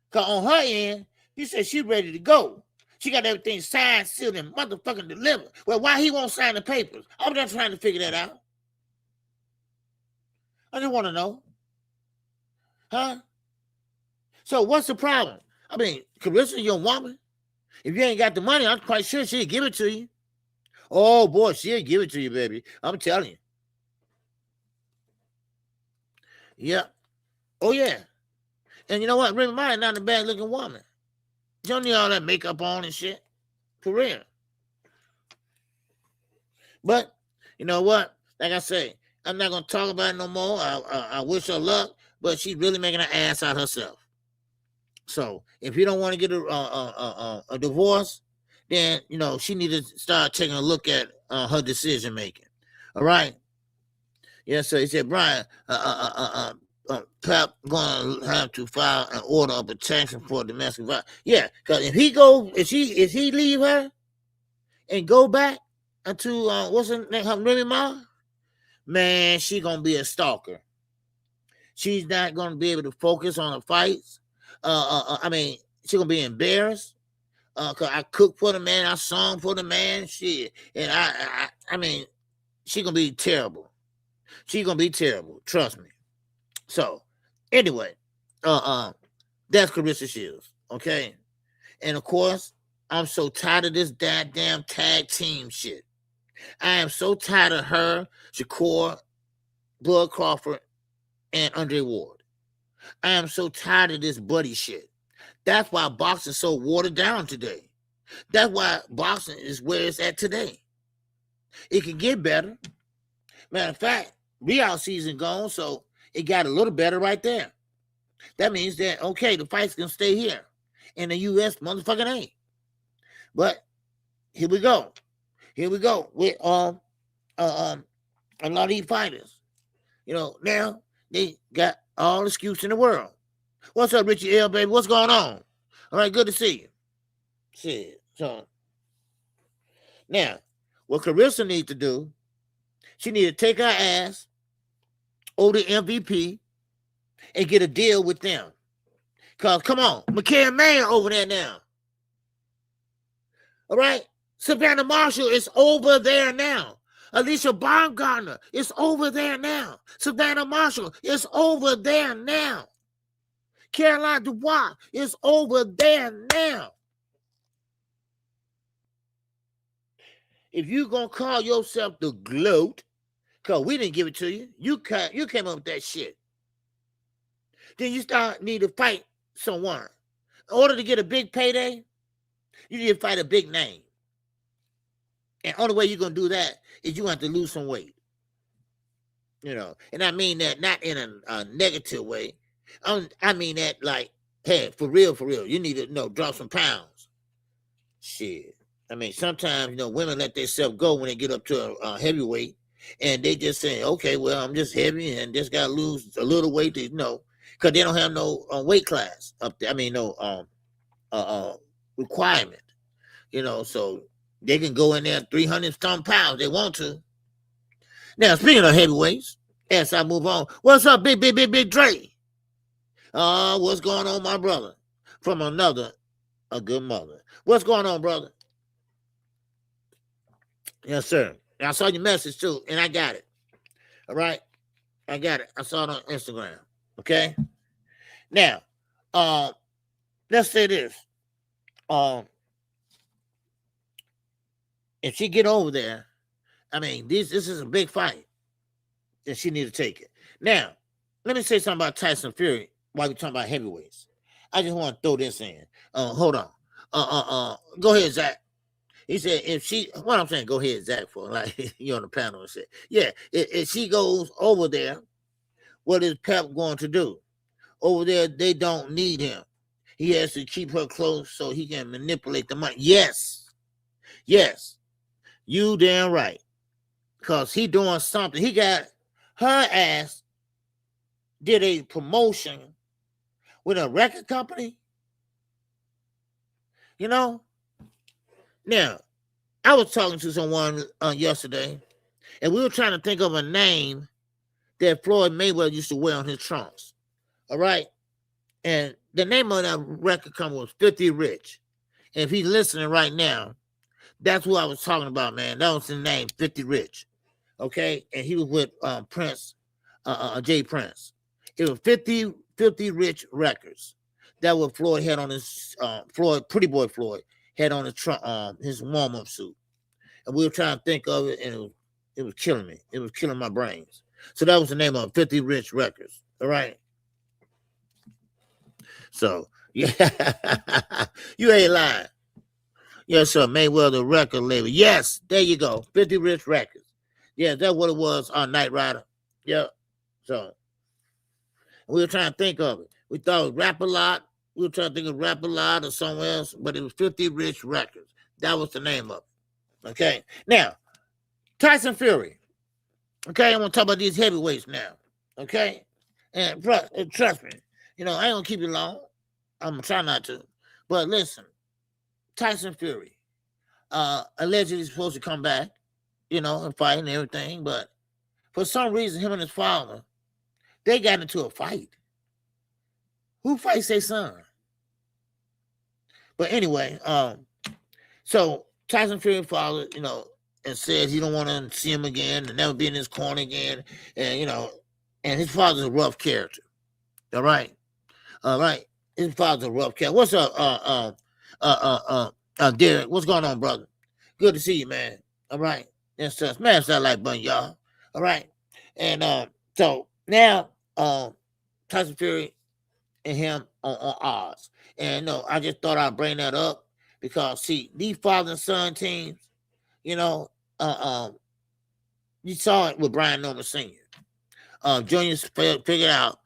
Because on her end, you said she's ready to go. She got everything signed, sealed, and motherfucking delivered. Well, why he won't sign the papers? I'm just trying to figure that out. I just want to know. Huh? So what's the problem? I mean, Carissa, your woman. If you ain't got the money, I'm quite sure she'll give it to you. Oh boy, she'll give it to you, baby. I'm telling you. Yeah. Oh yeah. And you know what? Remy Ma not a bad looking woman. You don't need all that makeup on and shit. For real. But you know what? Like I say, I'm not gonna talk about it no more. I wish her luck, but she's really making an ass out herself. So if you don't want to get a divorce, then you know she needs to start taking a look at her decision making. All right. Yeah. So he said, Brian, Pep gonna have to file an order of protection for domestic violence. Yeah, because if he leave her and go back into what's her name, her Remy Ma, man, she gonna be a stalker. She's not gonna be able to focus on the fights. I mean, she's gonna be embarrassed. Cause I cooked for the man, I sung for the man, shit, and I mean, she gonna be terrible. She's gonna be terrible. Trust me. So, anyway, that's Carissa Shields, okay? And of course, I'm so tired of this goddamn tag team shit. I am so tired of her, Shakur, Bud Crawford, and Andre Ward. I am so tired of this buddy shit. That's why boxing is so watered down today. That's why boxing is where it's at today. It can get better. Matter of fact, Riyadh season gone, so it got a little better right there. That means that, okay, the fights can stay here. In the U.S., motherfucking ain't. But here we go. Here we go with a lot of these fighters. You know, now they got all the excuse in the world. What's up, Richie L, baby? What's going on? All right, good to see you. Shit. So now, what Carissa needs to do, she needs to take her ass over to MVP and get a deal with them. Because, come on, McCann Man over there now. All right? Savannah Marshall is over there now. Alicia Baumgartner is over there now. Savannah Marshall is over there now. Caroline Dubois is over there now. If you going to call yourself the GOAT, because we didn't give it to you, you came up with that shit, then you need to fight someone. In order to get a big payday, you need to fight a big name. And only way you're going to do that is you have to lose some weight. You know, and I mean that not in a negative way. I mean that like, hey, for real, you need to drop some pounds. Shit. I mean, sometimes, women let themselves go when they get up to a heavyweight, and they just say, okay, well, I'm just heavy and just got to lose a little weight to, because they don't have no weight class up there. I mean, no requirement, so they can go in there 300-some pounds they want to. Now, speaking of heavyweights, as I move on, what's up, big Dre? What's going on, my brother? From a good mother. What's going on, brother? Yes, sir. I saw your message, too, and I got it. All right? I got it. I saw it on Instagram. Okay? Now, let's say this. If she get over there, I mean, this is a big fight, and she need to take it. Now, let me say something about Tyson Fury while we're talking about heavyweights. I just want to throw this in. Hold on. Go ahead, Zach. He said, what I'm saying, go ahead, Zach, for like you're on the panel and said, yeah, if she goes over there, what is Pep going to do? Over there, they don't need him. He has to keep her close so he can manipulate the money. Yes, you damn right. Because he doing something. He got her ass, did a promotion with a record company. Now, I was talking to someone yesterday, and we were trying to think of a name that Floyd Mayweather used to wear on his trunks. All right? And the name of that record company was 50 Rich. And if he's listening right now, that's who I was talking about, man. That was his name, 50 Rich. Okay? And he was with Prince, Jay Prince. It was 50 Rich Records. That what Floyd had on his Pretty Boy Floyd had on his warm-up suit. And we were trying to think of it, and it was killing me. It was killing my brains. So that was the name of 50 Rich Records. All right. So yeah, you ain't lying. Yes, sir. Mayweather record label. Yes, there you go. 50 Rich Records. Yeah, that's what it was on Knight Rider. Yeah. So we were trying to think of it. We thought it was Rap A Lot. We were trying to think of Rap A Lot or somewhere else, but it was 50 Rich Records. That was the name of it. Okay. Now, Tyson Fury. Okay, I'm gonna talk about these heavyweights now. Okay, and trust me, I ain't gonna keep you long. I'm gonna try not to. But listen, Tyson Fury, allegedly supposed to come back, and fight and everything, but for some reason, him and his father, they got into a fight. Who fights their son? But anyway, so Tyson Fury's father, and said he don't want to see him again and never be in his corner again, and and his father's a rough character. All right, his father's a rough character. What's up, Derek? What's going on, brother? Good to see you, man. All right, that's just smash that like button, y'all. All right, and so now Tyson Fury and him on odds, and I just thought I'd bring that up because see these father and son teams. You saw it with Brian Norman Sr. Junior figured out.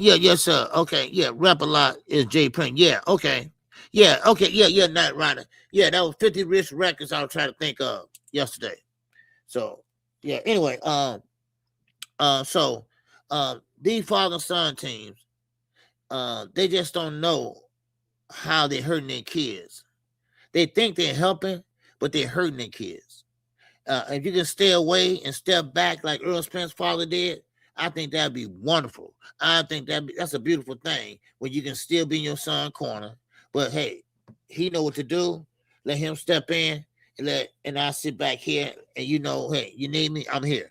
Yes, sir. Okay, yeah, Rap A Lot is Jay Prince. Yeah, okay. Yeah, Knight Rider. Yeah, that was 50 Rich Records I was trying to think of yesterday. So, yeah, anyway, these father and son teams, they just don't know how they're hurting their kids. They think they're helping, but they're hurting their kids. If you can stay away and step back like Earl Spence's father did, I think that'd be wonderful. I think that's a beautiful thing when you can still be in your son's corner. But hey, he know what to do. Let him step in and I sit back here and hey, you need me, I'm here.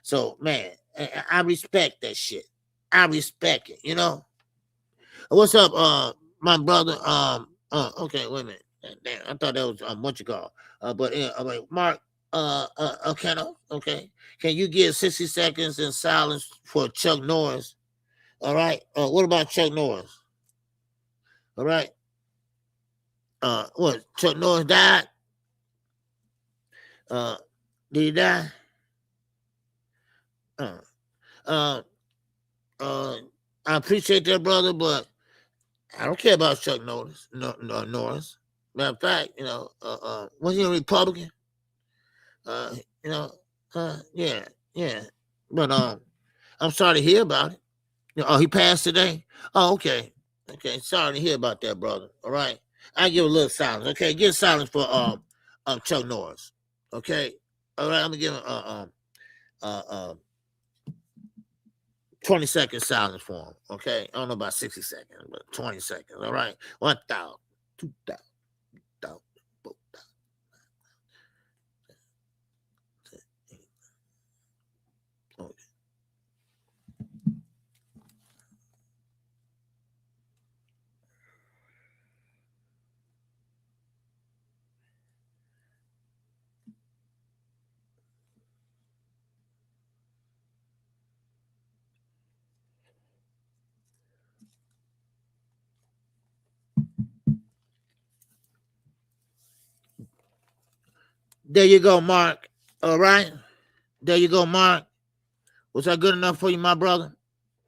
So man, I respect that shit. I respect it. What's up, my brother? Okay, wait a minute. Damn, I thought that was what you call. But Mark, okay. Can you give 60 seconds in silence for Chuck Norris? All right. What about Chuck Norris? All right. What? Chuck Norris died? Did he die? I appreciate that, brother, but I don't care about Chuck Norris. Norris. Matter of fact, was he a Republican? Yeah. But I'm sorry to hear about it. He passed today. Oh, okay. Okay, sorry to hear about that, brother. All right, I give a little silence. Okay, give silence for Chuck Norris. Okay, all right. I'm gonna give him 20 seconds silence for him. Okay, I don't know about 60 seconds, but 20 seconds. All right, 1,000, 2,000. There you go, Mark. All right. There you go, Mark. Was that good enough for you, my brother?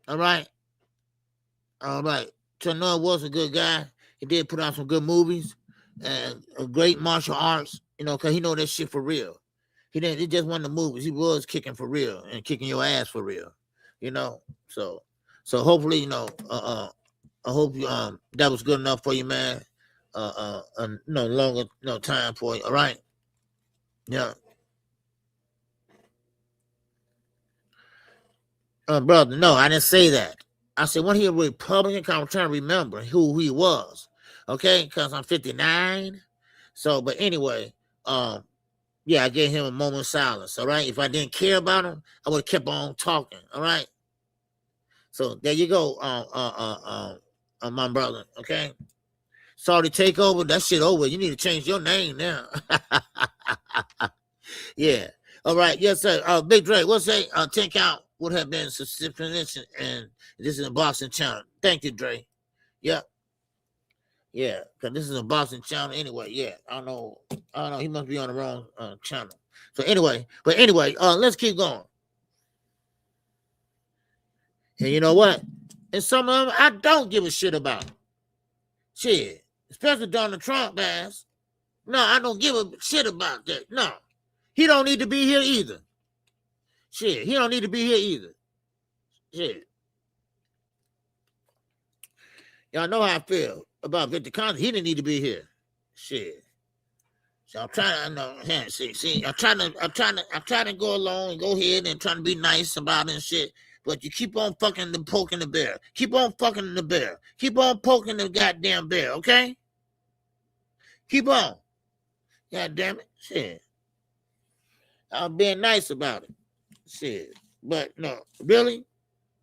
All right. All right. Turner was a good guy. He did put out some good movies and a great martial arts, because he know that shit for real. He just wasn't the movies. He was kicking for real and kicking your ass for real, So hopefully, I hope that was good enough for you, man. No longer, no time for you. All right. Yeah. Brother, no, I didn't say that. I said, when he was a Republican, I'm trying to remember who he was. Okay, because I'm 59. So, but anyway, yeah, I gave him a moment of silence. All right. If I didn't care about him, I would have kept on talking. All right. So there you go. my brother. Okay. Sorry, take over. That shit over. You need to change your name now. Yeah. All right. Yes, sir. Big Dre, what's that? 10 count would have been subscription, and this is a boxing channel. Thank you, Dre. Yep. Yeah, because this is a boxing channel anyway. Yeah, I don't know. He must be on the wrong channel. So anyway, let's keep going. And you know what? And some of them I don't give a shit about. Shit. Especially Donald Trump ass. No, I don't give a shit about that. No. He don't need to be here either. Shit. He don't need to be here either. Shit. Y'all know how I feel about Victor Conte. He didn't need to be here. Shit. So I'm trying to I'm trying to go along and go ahead and trying to be nice about it and shit. But you keep on fucking and poking the bear. Keep on fucking the bear. Keep on poking the goddamn bear, okay? Keep on. God damn it. Shit. I'm being nice about it. Shit. But no, really?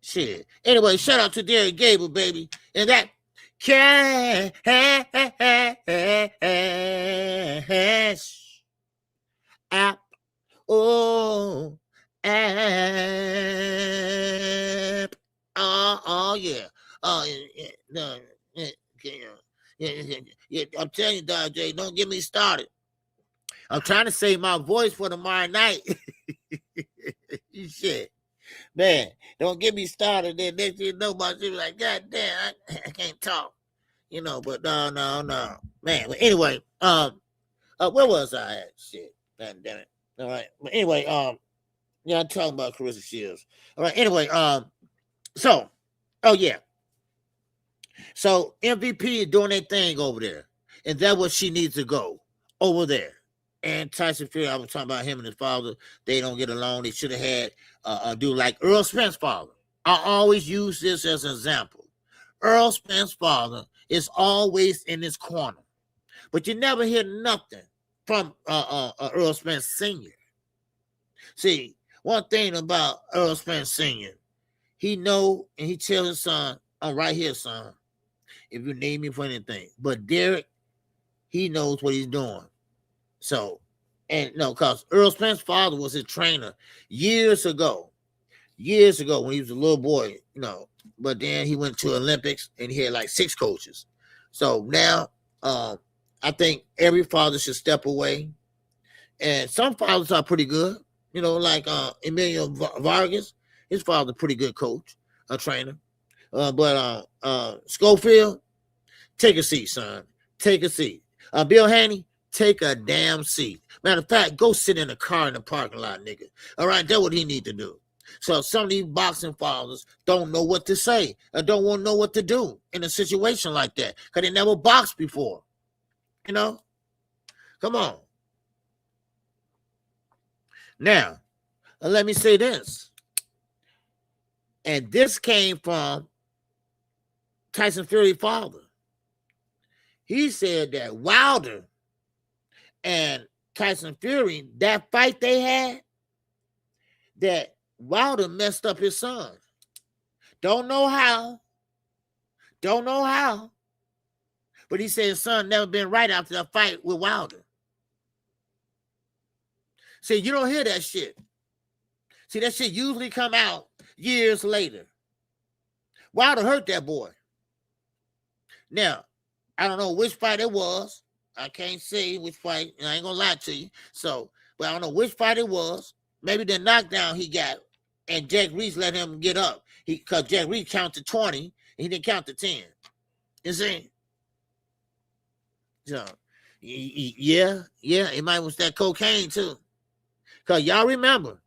Shit. Anyway, shout out to Derek Gable, baby. And that cash app. Oh, app. Oh yeah. Oh yeah. No. Yeah. I'm telling you, Dog J, don't get me started. I'm trying to save my voice for tomorrow night. Shit. Man, don't get me started. Then next thing you know, my shit be like, God damn, I can't talk. You know, but no. Man, but anyway, where was I at? Shit. God damn it. All right. But anyway, yeah, I'm talking about Carissa Shields. All right, anyway, so, oh yeah. So MVP is doing their thing over there. And that's what she needs to go over there. And Tyson Fury, I was talking about him and his father. They don't get along. They should have had do like Earl Spence's father. I always use this as an example. Earl Spence's father is always in his corner. But you never hear nothing from Earl Spence Sr. See, one thing about Earl Spence Sr., he know and he tells his son, I'm right here, son, if you need me for anything. But Derek, he knows what he's doing. So, and no, because Earl Spence's father was his trainer years ago when he was a little boy, you know. But then he went to Olympics and he had like 6 coaches. So now, I think every father should step away. And some fathers are pretty good, you know, like Emilio Vargas. His father's a pretty good coach, a trainer. But Schofield, take a seat, son. Take a seat. Bill Haney, take a damn seat. Matter of fact, go sit in a car in the parking lot, nigga. All right, that's what he need to do. So some of these boxing fathers don't know what to say or don't want to know what to do in a situation like that because they never boxed before. You know? Come on. Now, let me say this. And this came from Tyson Fury's father. He said that Wilder and Tyson Fury, that fight they had, that Wilder messed up his son. Don't know how. But he said his son never been right after that fight with Wilder. See, you don't hear that shit. See, that shit usually come out years later. Wilder hurt that boy. Now, I don't know which fight it was. I can't say which fight, and I ain't gonna lie to you. So, but I don't know which fight it was. Maybe the knockdown he got, and Jack Reese let him get up. Because Jack Reese counted 20, and he didn't count to 10. You see? So, yeah, it might was that cocaine too. Because y'all remember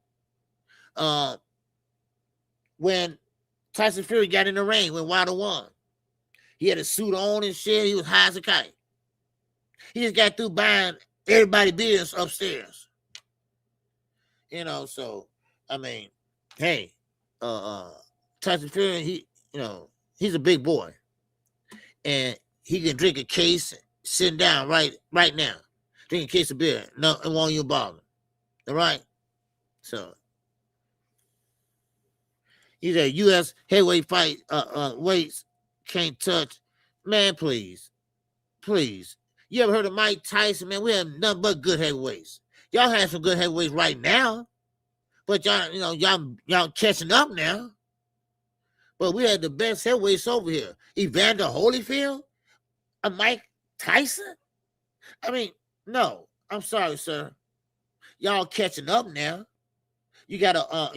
when Tyson Fury got in the ring when Wilder won. He had a suit on and shit. He was high as a kite. He just got through buying everybody beers upstairs. You know, so, I mean, hey, Tyson Fury, he's a big boy. And he can drink a case sitting down right now. Drink a case of beer. No, it won't even bother. All right? So, he's a U.S. heavyweight fight, weights can't touch Man, please. You ever heard of Mike Tyson? Man, we have nothing but good heavyweights. Y'all have some good heavyweights right now, but y'all catching up now. But we had the best heavyweights over here. Evander Holyfield, a Mike Tyson. I mean, no, I'm sorry, sir. Y'all catching up now. You got a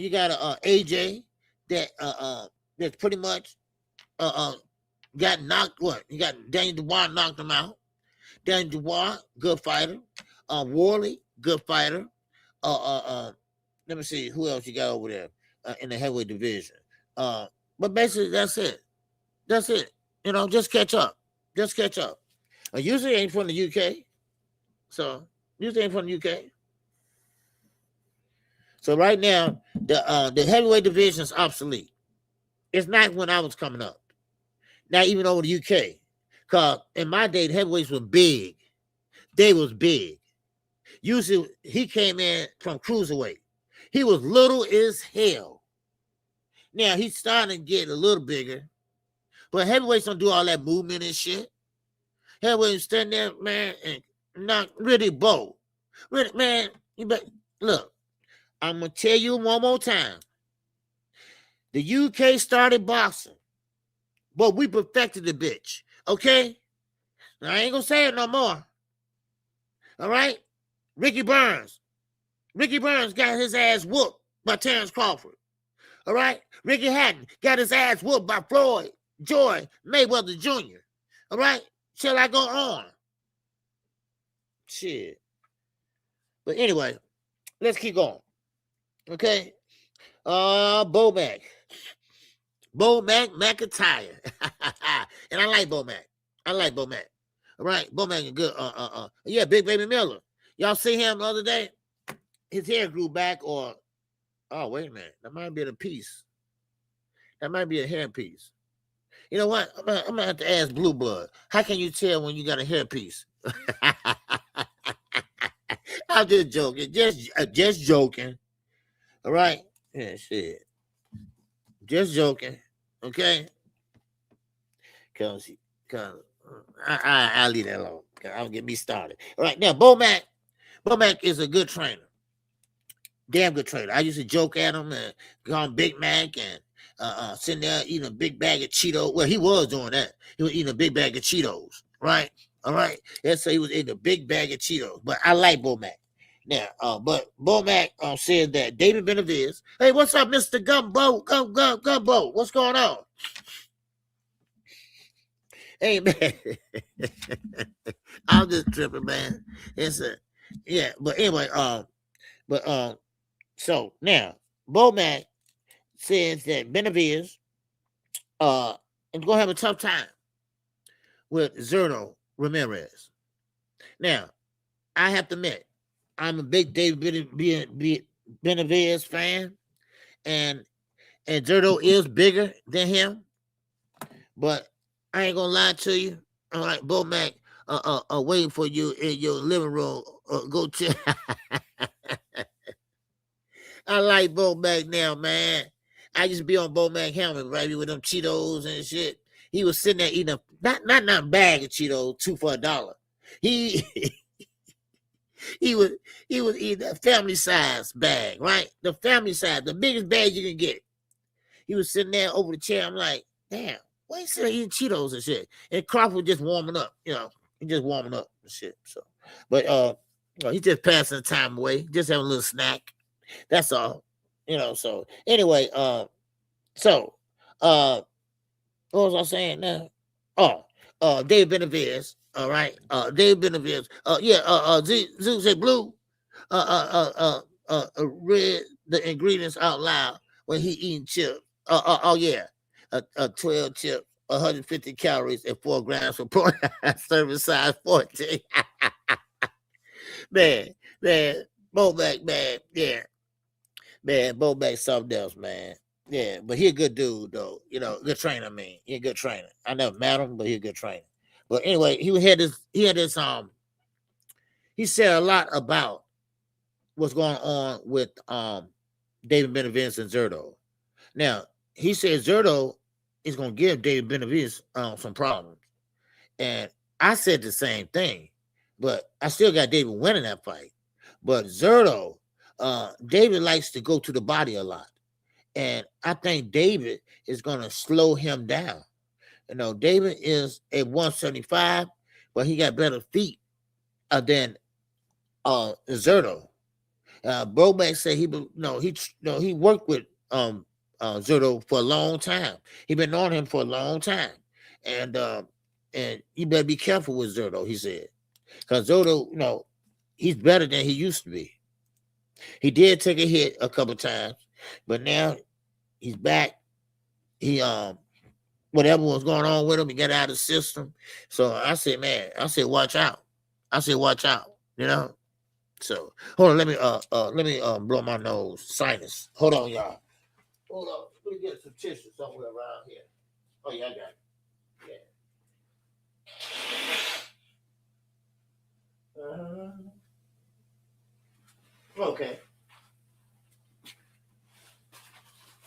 AJ that's pretty much got knocked. What? You got Daniel Dubois knocked him out. Daniel Dubois, good fighter. Worley, good fighter. Let me see who else you got over there in the heavyweight division. But basically that's it. Just catch up. Usually ain't from the UK. So usually ain't from the UK. So right now, the heavyweight division is obsolete. It's not when I was coming up. Not even over the UK. Because in my day, the heavyweights were big. They was big. Usually, he came in from cruiserweight. He was little as hell. Now, he's starting to get a little bigger. But heavyweights don't do all that movement and shit. Heavyweights stand there, man, and not really bold. Really, man, look. I'm going to tell you one more time. The UK started boxing, but we perfected the bitch, okay? Now, I ain't going to say it no more. All right? Ricky Burns got his ass whooped by Terrence Crawford. All right? Ricky Hatton got his ass whooped by Floyd Joy Mayweather Jr. All right? Shall I go on? Shit. But anyway, let's keep going. Okay. Bo McIntyre. And I like Bo Mac. All right. Bo Mac is good. Yeah, Big Baby Miller. Y'all see him the other day? His hair grew back, or wait a minute. That might be a piece. That might be a hair piece. You know what? I'm gonna have to ask Blue Blood. How can you tell when you got a hair piece? I'm just joking. Just joking. All right? Yeah, shit. Just joking. Okay? Because I'll leave that alone. I'll get me started. All right, now, Bo Mac is a good trainer. Damn good trainer. I used to joke at him and call him Big Mac and sitting there eating a big bag of Cheetos. Well, he was doing that. He was eating a big bag of Cheetos, right? All right? That's so he was eating a big bag of Cheetos. But I like Bo Mac. Now, but Bo Mac said that David Benavidez. Hey, what's up, Mr. Gumbo? Gumbo, what's going on? Hey, man. I'm just tripping, man. But anyway, so now Bo Mac says that Benavidez is gonna have a tough time with Zerto Ramirez. Now, I have to admit, I'm a big David Benavidez fan, and Zerto is bigger than him, but I ain't gonna lie to you. All right, Bo Mac, waiting for you in your living room. Go check. I like Bo Mac now, man. I used to be on Bo Mac helmet, right, with them Cheetos and shit. He was sitting there eating not a bag of Cheetos, 2 for $1. He was eating a family size bag, right? The family size, the biggest bag you can get. He was sitting there over the chair. I'm like, damn, why you sitting there eating Cheetos and shit? And Crawford was just warming up, he just warming up and shit. So, but he's just passing the time away, just having a little snack. That's all, So anyway, what was I saying now? Dave Benavidez. All right, Dave Benavidez. Zeus said Blue. Read the ingredients out loud when he eating chips. 12 chips, 150 calories, and 4 grams of protein. Serving size 14. man, Bo Mac, man, yeah. Man, Bo Mac something else, man. Yeah, but he a good dude, though. Good trainer, man. He a good trainer. I never met him, but he a good trainer. But anyway, he said a lot about what's going on with David Benavidez and Zerto. Now, he said Zerto is going to give David Benavidez some problems. And I said the same thing, but I still got David winning that fight. But Zurdo, David likes to go to the body a lot. And I think David is going to slow him down. You know, David is at 175, but he got better feet than Zurdo. Broback said he worked with Zurdo for a long time. He been on him for a long time, and you better be careful with Zurdo. He said, because Zurdo, he's better than he used to be. He did take a hit a couple times, but now he's back. He whatever was going on with him, he got out of the system. So I said, watch out. So hold on, let me blow my nose, sinus. Hold on, y'all. Hold on, let me get some tissue somewhere around here. Oh yeah, I got it. Yeah. Okay.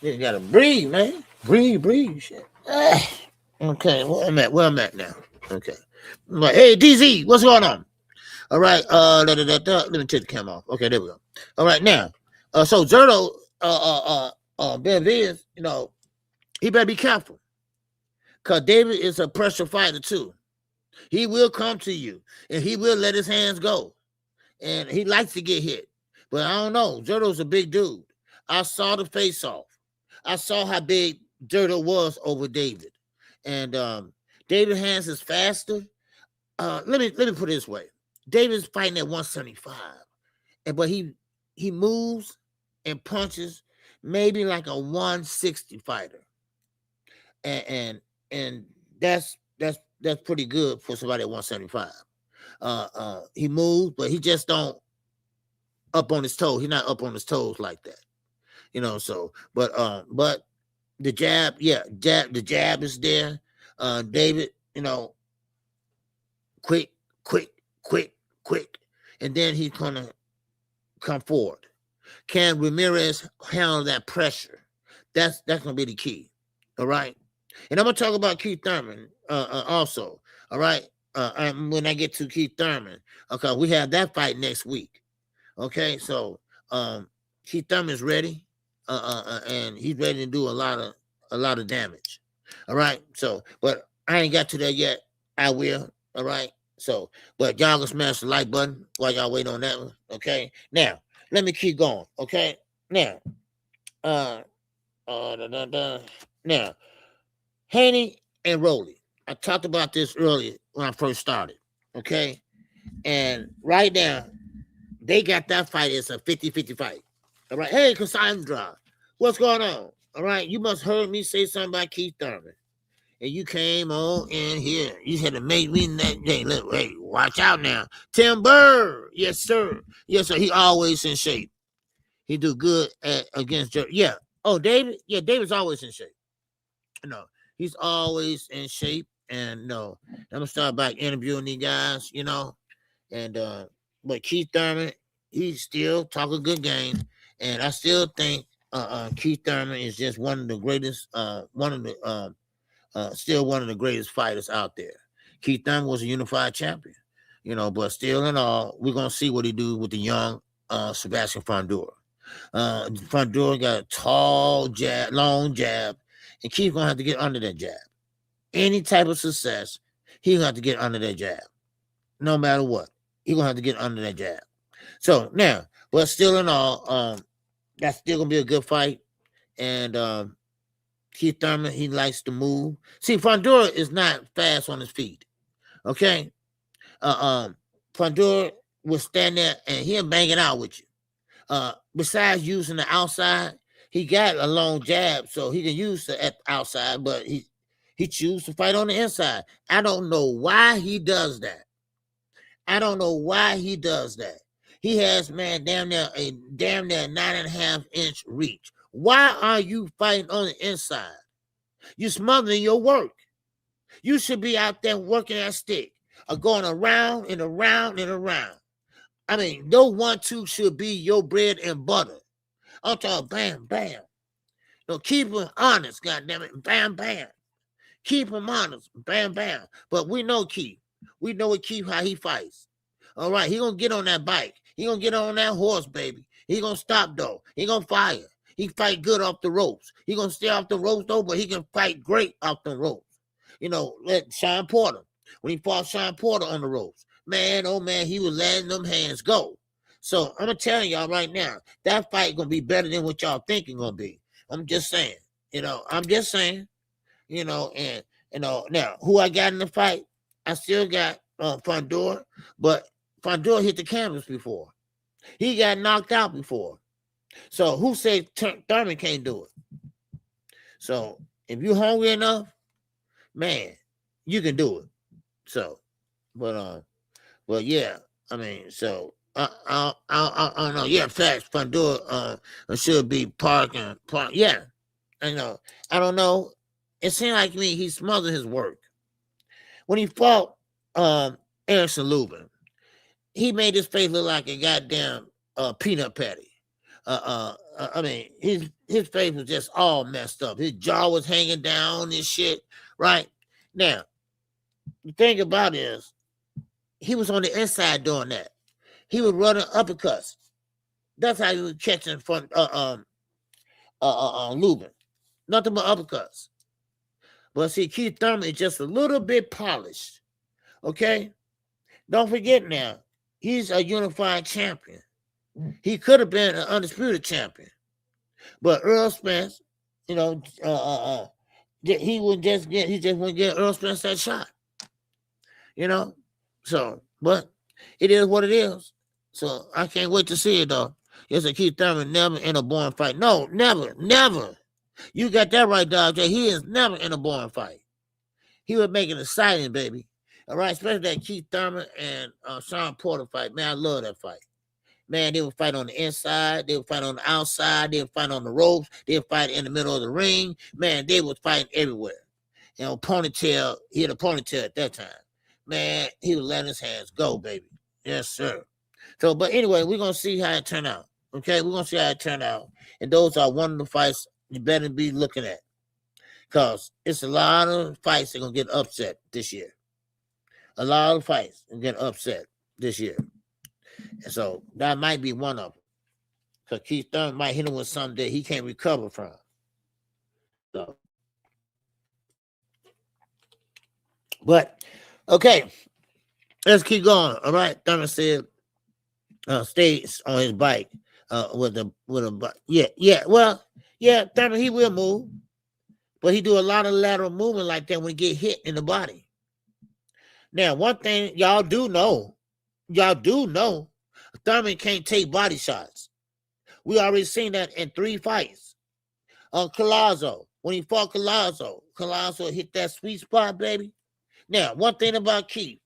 You gotta breathe, man. Breathe, shit. Okay, where I'm at now. Okay. I'm like, hey, DZ, what's going on? All right, let me take the camera off. Okay, there we go. All right, now, so Zurdo, Benavidez, he better be careful, because David is a pressure fighter too. He will come to you, and he will let his hands go, and he likes to get hit. But I don't know. Zurdo's a big dude. I saw the face-off. I saw how big Zurdo was over David, and David's hands is faster. Let me put it this way. David's fighting at 175, but he moves and punches maybe like a 160 fighter, and that's pretty good for somebody at 175. He moves, but he just don't up on his toes. He's not up on his toes like that, So, but the jab, the jab is there. David, quick, and then he's gonna come forward. Can Ramirez handle that pressure? That's gonna be the key. All right. And I'm gonna talk about Keith Thurman also. All right. When I get to Keith Thurman, okay, we have that fight next week. Okay, so Keith Thurman's ready, and he's ready to do a lot of damage. All right. So, but I ain't got to that yet. I will. All right. So, but y'all can smash the like button while y'all wait on that one. Okay. Now, let me keep going. Okay. Now, now, Haney and Rolly. I talked about this earlier when I first started. Okay. And right now, they got that fight as a 50-50 fight. All right. Hey, Cassandra, what's going on? All right. You must heard me say something about Keith Thurman. And you came on in here. You had to make me that day. Look, hey, watch out now. Timber. Yes, sir. Yes, sir. He always in shape. He do good against Jerry. Yeah. Oh, David? Yeah, David's always in shape. He's always in shape. And I'm going to start back interviewing these guys, And but Keith Thurman, he's still talk a good game. And I still think Keith Thurman is just one of the greatest, still one of the greatest fighters out there. Keith Thurman was a unified champion, but still in all, we're going to see what he do with the young Sebastian Fundora. Fundora got a tall jab, long jab, and Keith's going to have to get under that jab. Any type of success, he's going to have to get under that jab. No matter what, he's going to have to get under that jab. So now, but still in all, that's still going to be a good fight. And Keith Thurman, he likes to move. See, Fundora is not fast on his feet. Okay? Fundora will stand there and he'll bang it out with you. Besides using the outside, he got a long jab, so he can use the outside, but he chooses to fight on the inside. I don't know why he does that. He has, man, damn near 9.5-inch reach. Why are you fighting on the inside? You're smothering your work. You should be out there working that stick or going around and around and around. I mean, no 1-2 should be your bread and butter. I'm talking bam, bam. Keep it honest, goddammit. Bam, bam. Keep him honest. Bam, bam. But we know Keith. We know what Keith, how he fights. All right, he gonna get on that bike. He gonna get on that horse, baby. He gonna stop though. He gonna fire. He fight good off the ropes. He gonna stay off the ropes though, but he can fight great off the ropes. You know, let Sean Porter, when he fought Sean Porter on the ropes, man, oh man, he was letting them hands go. So I'm gonna tell y'all right now, that fight gonna be better than what y'all think it's gonna be. I'm just saying, I'm just saying, and now who I got in the fight, I still got Fondor, but Fondor hit the canvas before. He got knocked out before. So who said Thurman can't do it? So if you're hungry enough, man, you can do it. So, but yeah, I mean, so I don't know. Yeah, facts. Fondor should be park. Yeah, I know. I don't know. It seemed like me he smothered his work when he fought Anderson Lubin. He made his face look like a goddamn peanut patty. I mean, his face was just all messed up. His jaw was hanging down and shit. Right now, the thing about it is, he was on the inside doing that. He was running uppercuts. That's how he was catching from Lubin. Nothing but uppercuts. But see, Keith Thurman is just a little bit polished. Okay? Don't forget now, he's a unified champion. He could have been an undisputed champion. But Earl Spence, he wouldn't just get Earl Spence that shot. So, but it is what it is. So I can't wait to see it though. Yes, Keith Thurman never in a boring fight. No, never. You got that right, Dog. He is never in a boring fight. He would make it exciting, baby. All right, especially that Keith Thurman and Sean Porter fight. Man, I love that fight. Man, they would fight on the inside. They would fight on the outside. They would fight on the ropes. They would fight in the middle of the ring. Man, they would fight everywhere. Ponytail, he had a ponytail at that time. Man, he was letting his hands go, baby. Yes, sir. So, but anyway, we're going to see how it turned out. Okay, we're going to see how it turned out. And those are one of the fights you better be looking at. Because it's a lot of fights that are going to get upset this year. A lot of fights are going to get upset this year. And so that might be one of them. Because Keith Thurman might hit him with something that he can't recover from. So, but, okay, let's keep going. All right, Thurman said, stays on his bike with a Thurman, he will move, but he do a lot of lateral movement like that when he get hit in the body. Now, one thing y'all do know, Thurman can't take body shots. We already seen that in 3 fights. Collazo, when he fought Collazo hit that sweet spot, baby. Now, one thing about Keith,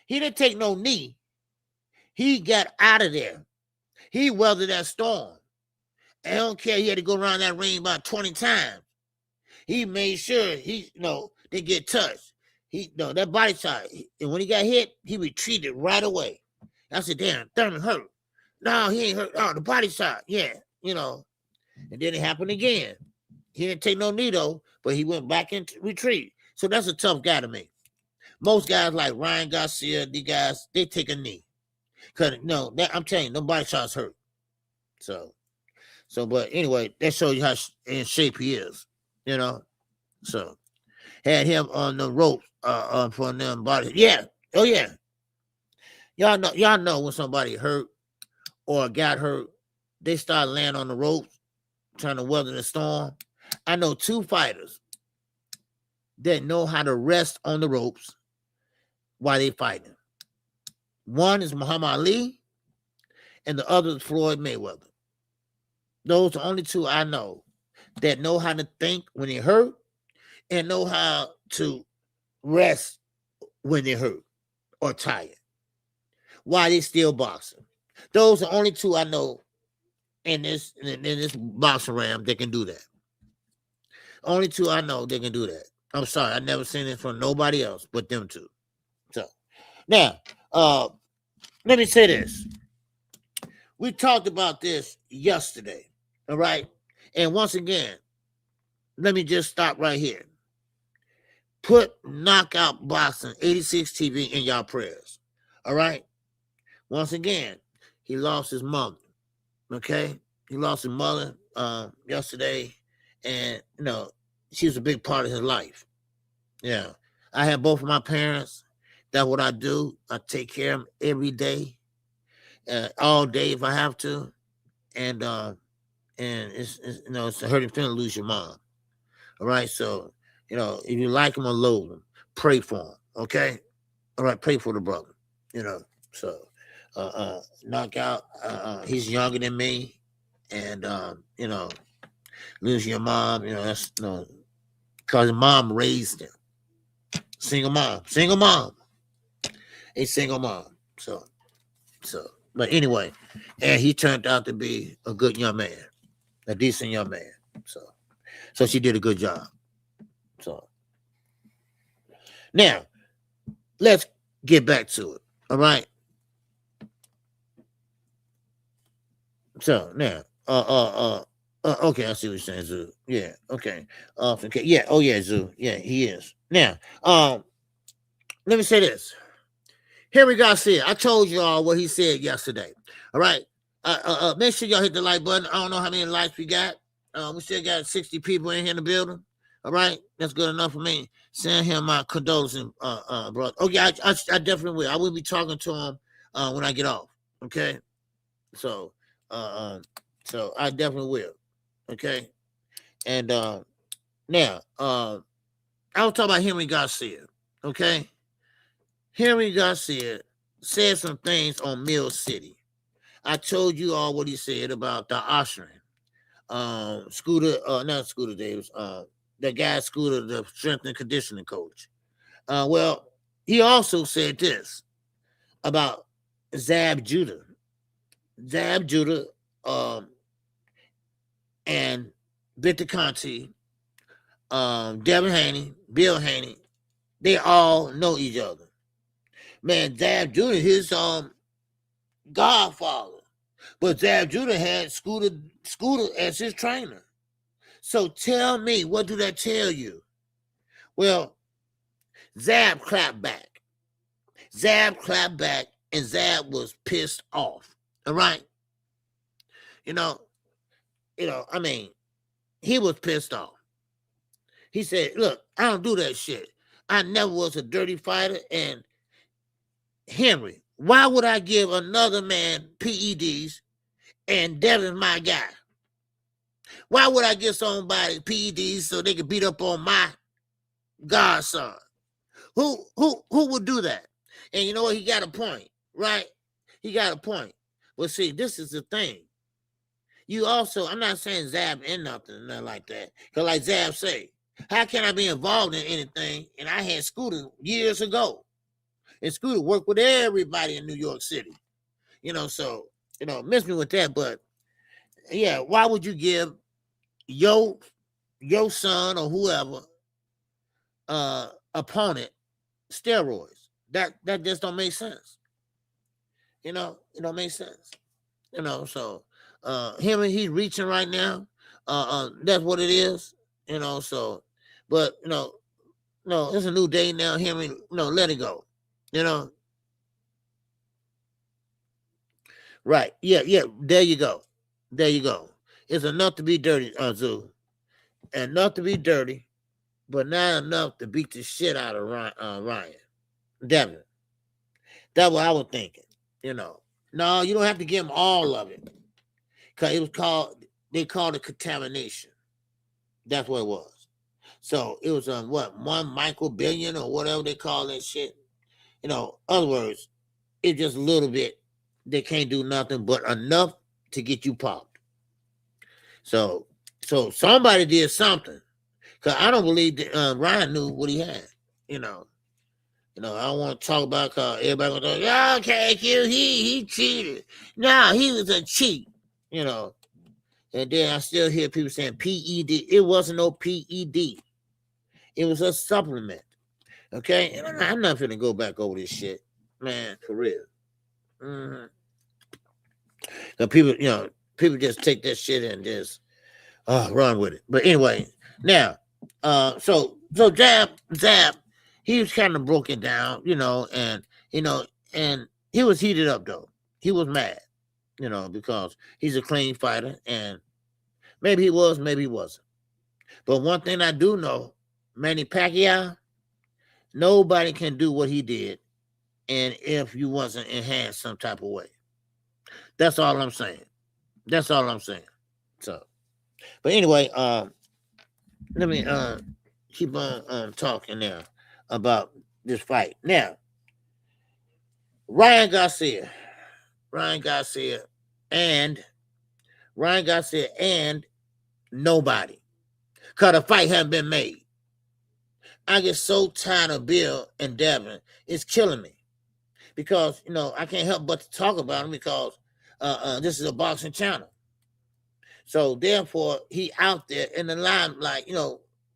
he didn't take no knee. He got out of there. He weathered that storm. I don't care. He had to go around that ring about 20 times. He made sure they get touched. That body shot. And when he got hit, he retreated right away. I said, damn, Thurman hurt. No, he ain't hurt. Oh, the body shot. Yeah, And then it happened again. He didn't take no knee, though, but he went back into retreat. So that's a tough guy to me. Most guys like Ryan Garcia, these guys, they take a knee. I'm telling you, no body shots hurt. So, but anyway, that shows you how in shape he is, So, had him on the ropes for them body. Yeah. Oh, yeah. Y'all know when somebody hurt or got hurt, they start laying on the ropes, trying to weather the storm. I know 2 fighters that know how to rest on the ropes while they fighting. One is Muhammad Ali, and the other is Floyd Mayweather. Those are the only 2 I know that know how to think when they hurt and know how to rest when they hurt or tired while they still boxing. Those are the only 2 I know in this boxing ram that can do that. Only 2 I know that can do that. I'm sorry, I never seen it from nobody else but them 2. So now, let me say this. We talked about this yesterday, all right? And once again, let me just stop right here. Put Knockout Boxing 86 TV in y'all prayers. All right. Once again, he lost his mother. Okay, he lost his mother yesterday, and she was a big part of his life. Yeah, I have both of my parents. That's what I do. I take care of them every day, all day if I have to, and it's it's a hurting feeling to lose your mom. All right, so if you like him or loathe him, pray for him. Okay, all right, pray for the brother. So. Knockout. He's younger than me, and losing your mom. That's because mom raised him. Single mom, a single mom. So, but anyway, and he turned out to be a good young man, a decent young man. So she did a good job. So now let's get back to it. All right. So now, okay, I see what you're saying, Zoo. Yeah, okay. Okay, yeah, oh yeah, Zoo. Yeah, he is. Now, let me say this. Henry Garcia, I told you all what he said yesterday. All right. Make sure y'all hit the like button. I don't know how many likes we got. We still got 60 people in here in the building. All right, that's good enough for me. Send him my condolences, brother. Okay, I definitely will. I will be talking to him when I get off. Okay, so I definitely will. Okay, and now I was talking about Henry Garcia. Okay, Henry Garcia said some things on Mill City. I told you all what he said about the ushering. Scooter, not Scooter Davis, the guy Scooter, the strength and conditioning coach. Well, he also said this about Zab Judah. Zab Judah and Victor Conti, Devin Haney, Bill Haney, they all know each other. Man, Zab Judah, his godfather. But Zab Judah had Scooter as his trainer. So tell me, what do that tell you? Well, Zab clapped back. Zab clapped back, and Zab was pissed off. All right? I mean, he was pissed off. He said, look, I don't do that shit. I never was a dirty fighter, and Henry, why would I give another man PEDs and Devin's my guy? Why would I give somebody PEDs so they could beat up on my godson? Who would do that? And you know what? He got a point, right? He got a point. Well, see, this is the thing. You also, I'm not saying Zab in nothing like that. Because like Zab say, how can I be involved in anything? And I had Scooter years ago. And Scooter worked with everybody in New York City. So, miss me with that. But, yeah, why would you give your son or whoever opponent steroids? That just don't make sense. It don't make sense. So him and he's reaching right now. That's what it is. So but no, it's a new day now. Henry, let it go. Right. Yeah. There you go. It's enough to be dirty, Zoo. Enough to be dirty, but not enough to beat the shit out of Ryan. Devin. That's what I was thinking. No, you don't have to give him all of it. Because they called it contamination. That's what it was. So it was 1 microbillion or whatever they call that shit. Other words, it's just a little bit. They can't do nothing but enough to get you popped. So somebody did something. Because I don't believe that Ryan knew what he had. I don't want to talk about everybody going to go, KQ, he cheated. No, he was a cheat. And then I still hear people saying PED. It wasn't no PED. It was a supplement. Okay? And I'm not going to go back over this shit. Man, for real. Mm-hmm. People just take that shit and just run with it. But anyway, now, so So Zab, he was kind of broken down, and he was heated up though. He was mad, because he's a clean fighter, and maybe he was, maybe he wasn't. But one thing I do know, Manny Pacquiao, nobody can do what he did, and if you wasn't enhanced some type of way. That's all I'm saying. That's all I'm saying. So, but anyway, let me keep on talking now about this fight. Now, Ryan Garcia, and nobody, because the fight hadn't been made. I get so tired of Bill and Devin. It's killing me because, I can't help but to talk about him because this is a boxing channel. So therefore, he out there in the limelight,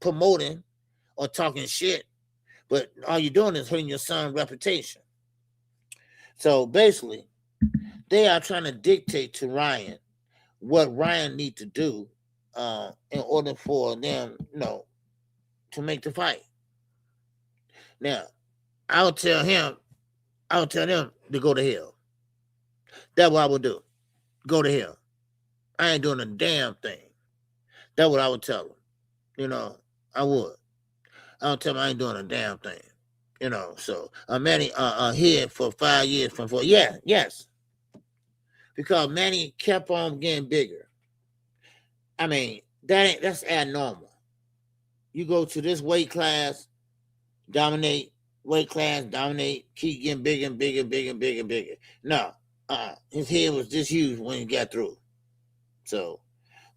promoting or talking shit, but all you're doing is hurting your son's reputation. So basically, they are trying to dictate to Ryan what Ryan needs to do in order for them, to make the fight. Now, I'll tell them to go to hell. That's what I would do. Go to hell. I ain't doing a damn thing. That's what I would tell them. I would. I would tell them I ain't doing a damn thing. So Manny here for 5 years from 4. Yeah, yes. Because Manny kept on getting bigger. I mean, that's abnormal. You go to this weight class, dominate, keep getting bigger and bigger and bigger and bigger and bigger. No, his head was this huge when he got through. So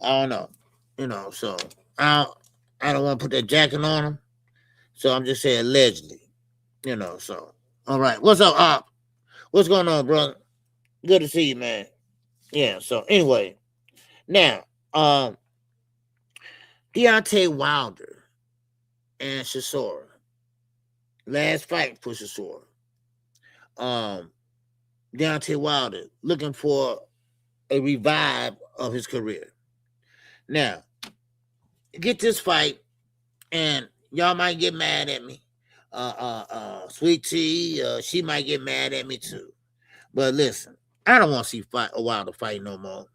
I don't know. So I don't want to put that jacket on him. So I'm just saying allegedly. So all right. What's up, Op? What's going on, brother? Good to see you, man. Yeah, so anyway. Now, Deontay Wilder and Chisora. Last fight for Chisora. Deontay Wilder looking for a revive of his career. Now, get this fight, and y'all might get mad at me. Sweet Tea, she might get mad at me too. But listen, I don't want to see Wilder fight no more.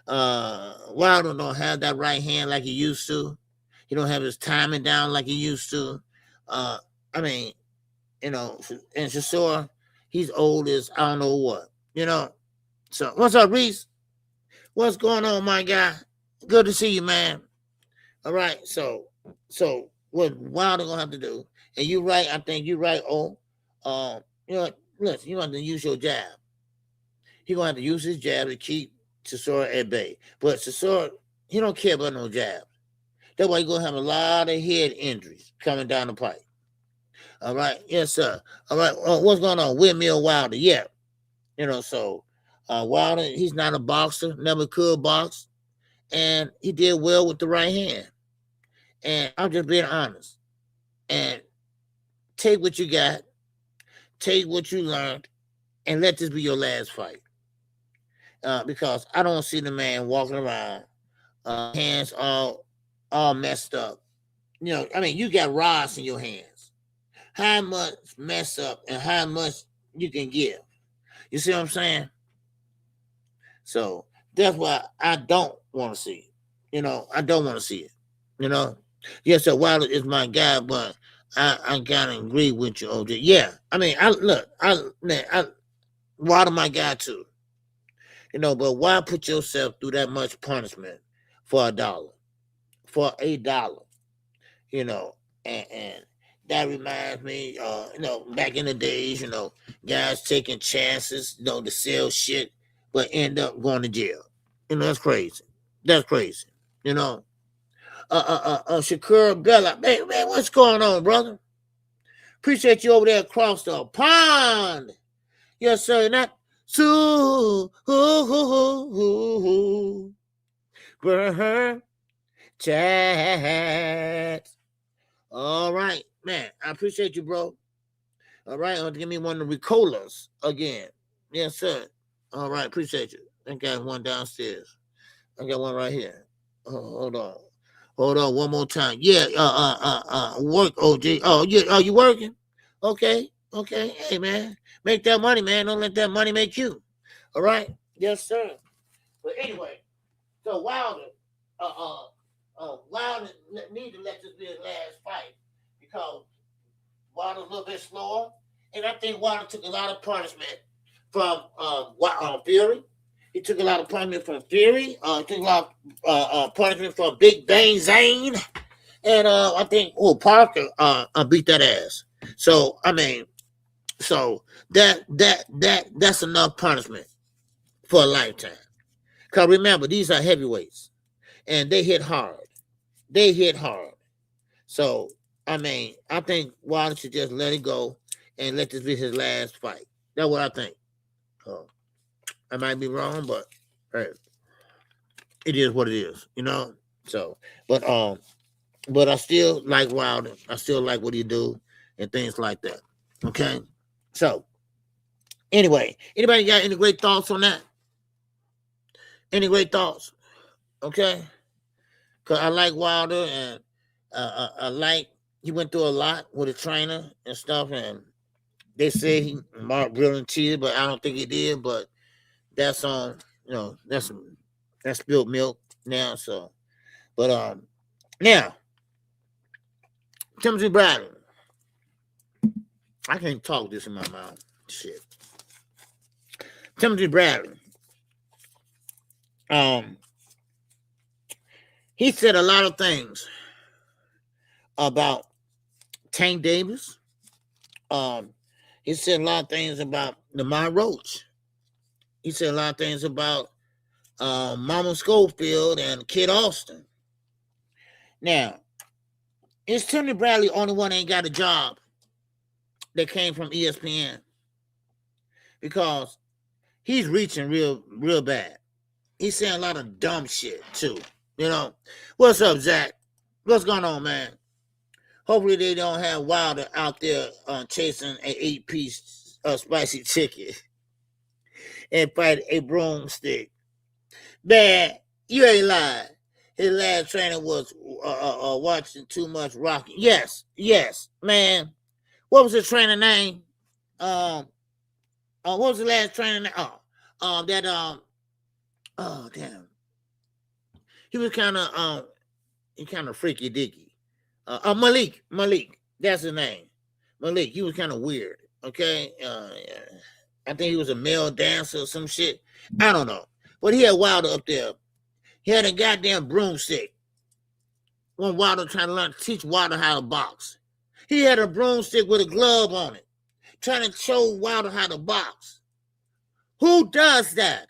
Wilder don't have that right hand like he used to. He don't have his timing down like he used to. I mean, and Chisora, he's old as I don't know what. So what's up, Reese? What's going on, my guy? Good to see you, man. All right, so what Wilder gonna have to do? And you're right. I think you're right. Listen, you have to use your jab. He gonna have to use his jab to keep Chisora at bay. But Chisora, he don't care about no jabs. That's why he's gonna have a lot of head injuries coming down the pipe. All right, yes, sir. All right, what's going on? Whitmill Wilder, yeah. So Wilder, he's not a boxer, never could box, and he did well with the right hand. And I'm just being honest. And take what you got, take what you learned, and let this be your last fight. Because I don't see the man walking around, hands all messed up. You got rods in your hands. How much mess up and how much you can give? You see what I'm saying? So that's why I don't want to see it. I don't want to see it. Yes, sir, Wilder is my guy, but I gotta agree with you, OJ. Yeah, I mean, Wilder my guy too. But why put yourself through that much punishment for $1? For $1, and that reminds me, back in the days, guys taking chances, to sell shit, but end up going to jail. That's crazy. That's crazy. Shakur Bella, man, what's going on, brother? Appreciate you over there across the pond. Yes, sir. Not chat. All right, man. I appreciate you, bro. All right, give me one of the Ricolas again. Yes, sir. All right, appreciate you. I got one downstairs. I got one right here. Oh, hold on. Hold on one more time. Yeah, work, OG. Oh, yeah, are you working? Okay. Hey, man, make that money, man. Don't let that money make you. All right? Yes, sir. But anyway, so Wilder need to let this be his last fight because Wilder's a little bit slower, and I think Wilder took a lot of punishment from Fury. He took a lot of punishment from Fury. He took a lot of punishment from Big Bang Zane, and I think Parker beat that ass. So I mean, that's enough punishment for a lifetime. Cause remember, these are heavyweights, and they hit hard. So I mean, I think Wilder should just let it go and let this be his last fight. That's what I think. I might be wrong, but hey, it is what it is, you know. So, but I still like Wilder. I still like what he do and things like that. Okay. So, anyway, anybody got any great thoughts on that? Any great thoughts? Okay. Cause I like Wilder, and I like he went through a lot with a trainer and stuff, and they say he Mark really cheated, but I don't think he did. But that's on, that's spilled milk now. So, but now Timothy Bradley, I can't talk this in my mouth. Shit, Timothy Bradley. He said a lot of things about Tank Davis. He said a lot of things about Lamar Roach. He said a lot of things about Mama Schofield and Kid Austin. Now, is Timothy Bradley the only one that ain't got a job that came from ESPN? Because he's reaching real bad. He's saying a lot of dumb shit, too. You know, what's up, Zach? What's going on, man? Hopefully they don't have Wilder out there chasing an 8-piece spicy chicken and fight a broomstick. Man, you ain't lying. His last trainer was watching too much Rocky. Yes, man. What was the trainer name? What was the last trainer name? Oh, damn. He was kind of freaky dicky. Malik. That's his name. Malik. He was kind of weird. Okay. I think he was a male dancer or some shit. I don't know. But he had Wilder up there. He had a goddamn broomstick. When Wilder trying to teach Wilder how to box. He had a broomstick with a glove on it, trying to show Wilder how to box. Who does that?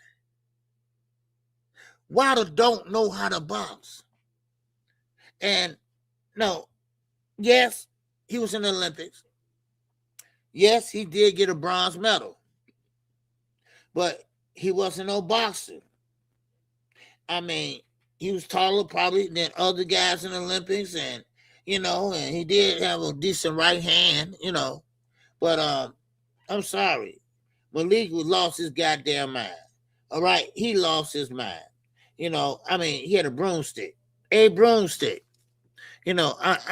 Wilder don't know how to box. And no, yes, he was in the Olympics. Yes, he did get a bronze medal. But he wasn't no boxer. I mean, he was taller probably than other guys in the Olympics, and and he did have a decent right hand, But I'm sorry. Malik lost his goddamn mind. All right, he lost his mind. He had a broomstick. I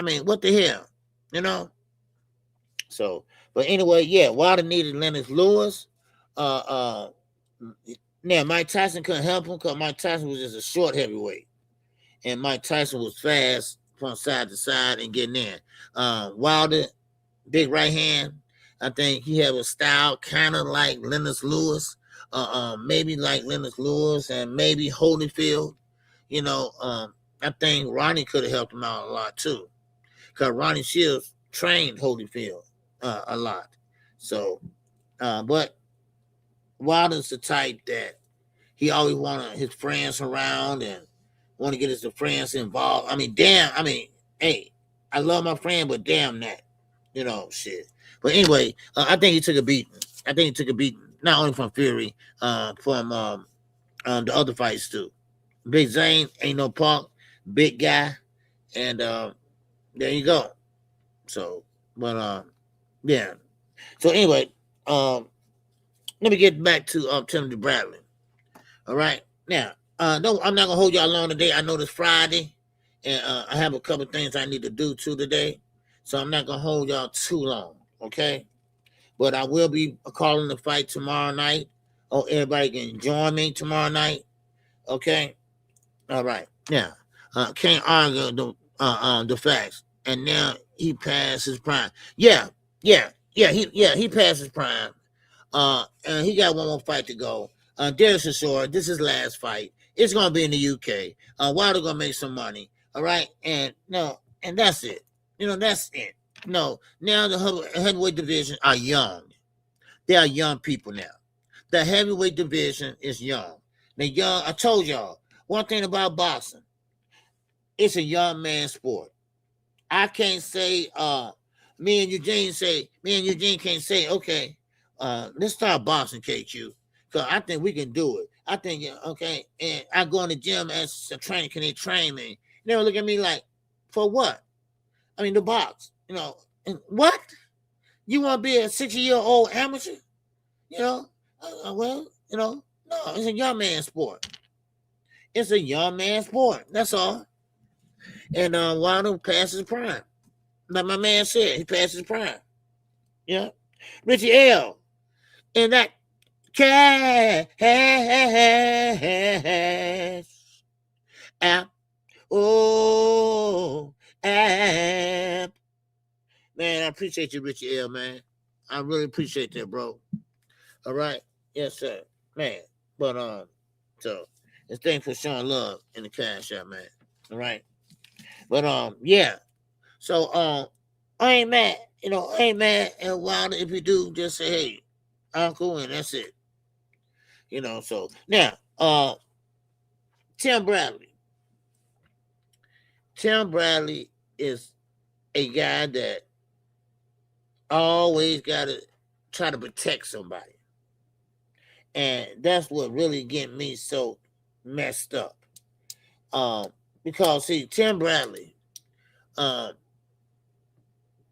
mean, what the hell? So, but anyway, yeah, Wilder needed Lennox Lewis. Now Mike Tyson couldn't help him because Mike Tyson was just a short heavyweight. And Mike Tyson was fast from side to side and getting in. Wilder, big right hand. I think he had a style kind of like Lennox Lewis. Maybe like Lennox Lewis and maybe Holyfield. I think Ronnie could have helped him out a lot too. Because Ronnie Shields trained Holyfield a lot. So, but Wilder's the type that he always wanted his friends around and want to get his friends involved. I mean, hey, I love my friend, but damn that. Shit. But anyway, I think he took a beating. Not only from Fury, from the other fights too. Big Zane, ain't no punk, big guy, and there you go. So, but yeah. So anyway, let me get back to Timothy Bradley. All right, now, no, I'm not gonna hold y'all long today. I know it's Friday, And I have a couple things I need to do too today. So I'm not gonna hold y'all too long, okay? But I will be calling the fight tomorrow night. Oh, everybody can join me tomorrow night. Okay? All right. Now, can't argue the facts. And now he passed his prime. Yeah, he passed his prime. And he got one more fight to go. Darius Shore, this is his last fight. It's gonna be in the UK. Wilder gonna make some money. All right, and that's it. That's it. No, now the heavyweight division are young. They are young people now. The heavyweight division is young. They're young. I told y'all one thing about boxing. It's a young man sport. I can't say. Me and Eugene can't say, okay, let's start boxing, KQ, because I think we can do it. I think, okay, and I go in the gym as a trainer. Can they train me? They don't look at me like, for what? I mean, the box, and what? You want to be a 60-year-old amateur? Well, no, it's a young man sport. It's a young man sport. That's all. And Wilder passes prime. Like my man said, he passed his prime. Yeah. Richie L. And that cash app. Oh, app. Man, I appreciate you, Richie L, man. I really appreciate that, bro. All right. Yes, sir. Man. But so it's thanks for showing love in the cash app, man. All right. But yeah. So I ain't mad, I ain't mad at Wilder. If you do, just say, hey, uncle, and that's it. So now Tim Bradley. Tim Bradley is a guy that always gotta try to protect somebody. And that's what really get me so messed up. Because see, Tim Bradley,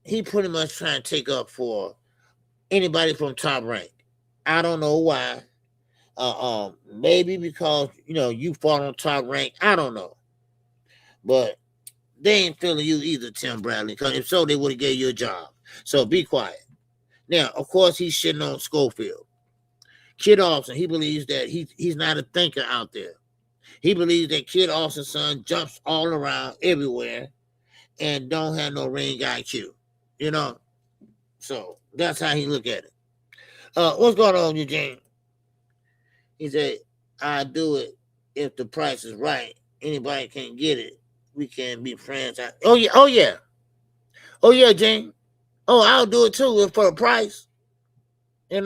he pretty much trying to take up for anybody from Top Rank. I don't know why. Maybe because you fought on Top Rank. I don't know, but they ain't feeling you either, Tim Bradley. Because if so, they would have gave you a job. So be quiet. Now, of course, he's shitting on Schofield. Kid Austin, he believes that he's not a thinker out there. He believes that Kid Austin's son jumps all around everywhere and don't have no ring IQ. So that's how he look at it. What's going on, Eugene? He said, I do it if the price is right. Anybody can get it. We can be friends. Oh yeah, Jane. Oh, I'll do it too for a price. Shit,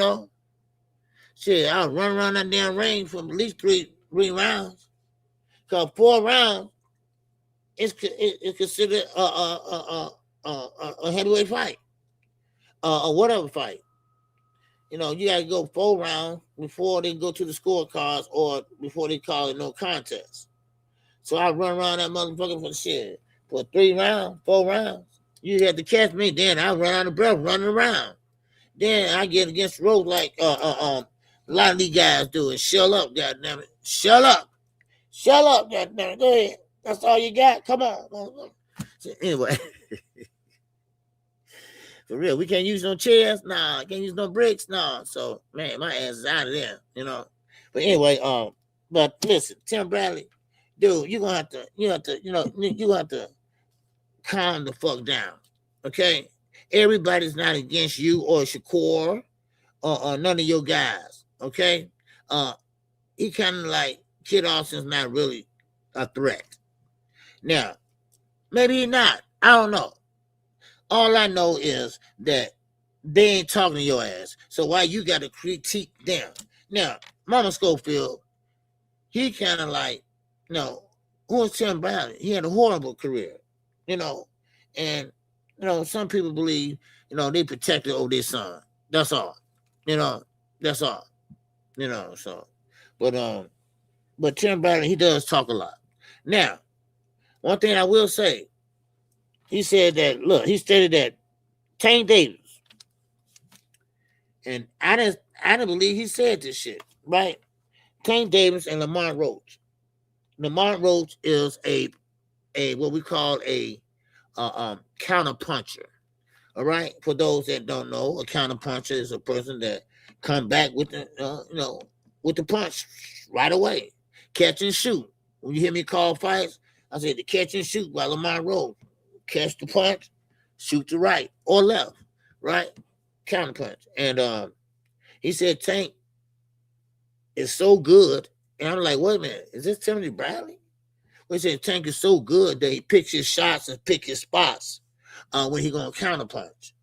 I'll run around that damn ring for at least three rounds. Cause 4 rounds is considered a heavyweight fight, or whatever fight. You gotta go 4 rounds before they go to the scorecards or before they call it no contest. So I run around that motherfucker for shit for 3 rounds, 4 rounds. You have to catch me, then I run out of breath running around. Then I get against the rope like a lot of these guys do and shut up, goddammit. Shut up, goddammit. Go ahead. That's all you got. Come on. So anyway. For real, we can't use no chairs. Nah, can't use no bricks. Nah. So man, my ass is out of there. But anyway, but listen, Tim Bradley, dude, you gonna have to calm the fuck down. Okay? Everybody's not against you or Shakur or none of your guys. Okay? He kind of like Kid Austin's not really a threat. Now, maybe he's not. I don't know. All I know is that they ain't talking to your ass. So why you got to critique them? Now, Mama Schofield, he kind of like, who's Tim Bradley? He had a horrible career, and, some people believe, they protected over their son. That's all. That's all. So, but Tim Bradley, he does talk a lot. Now, one thing I will say, he said that, he stated that Tank Davis, and I didn't believe he said this shit, right? Tank Davis and Lamont Roach. Lamont Roach is a what we call a counter puncher. All right. For those that don't know, a counter puncher is a person that come back with the with the punch right away, catch and shoot. When you hear me call fights, I say the catch and shoot while I'm on road. Catch the punch, shoot to right or left, right? Counter punch. And he said Tank is so good. And I'm like, wait a minute, is this Timothy Bradley? Well, he said Tank is so good that he picks his shots and pick his spots when he gonna counter punch.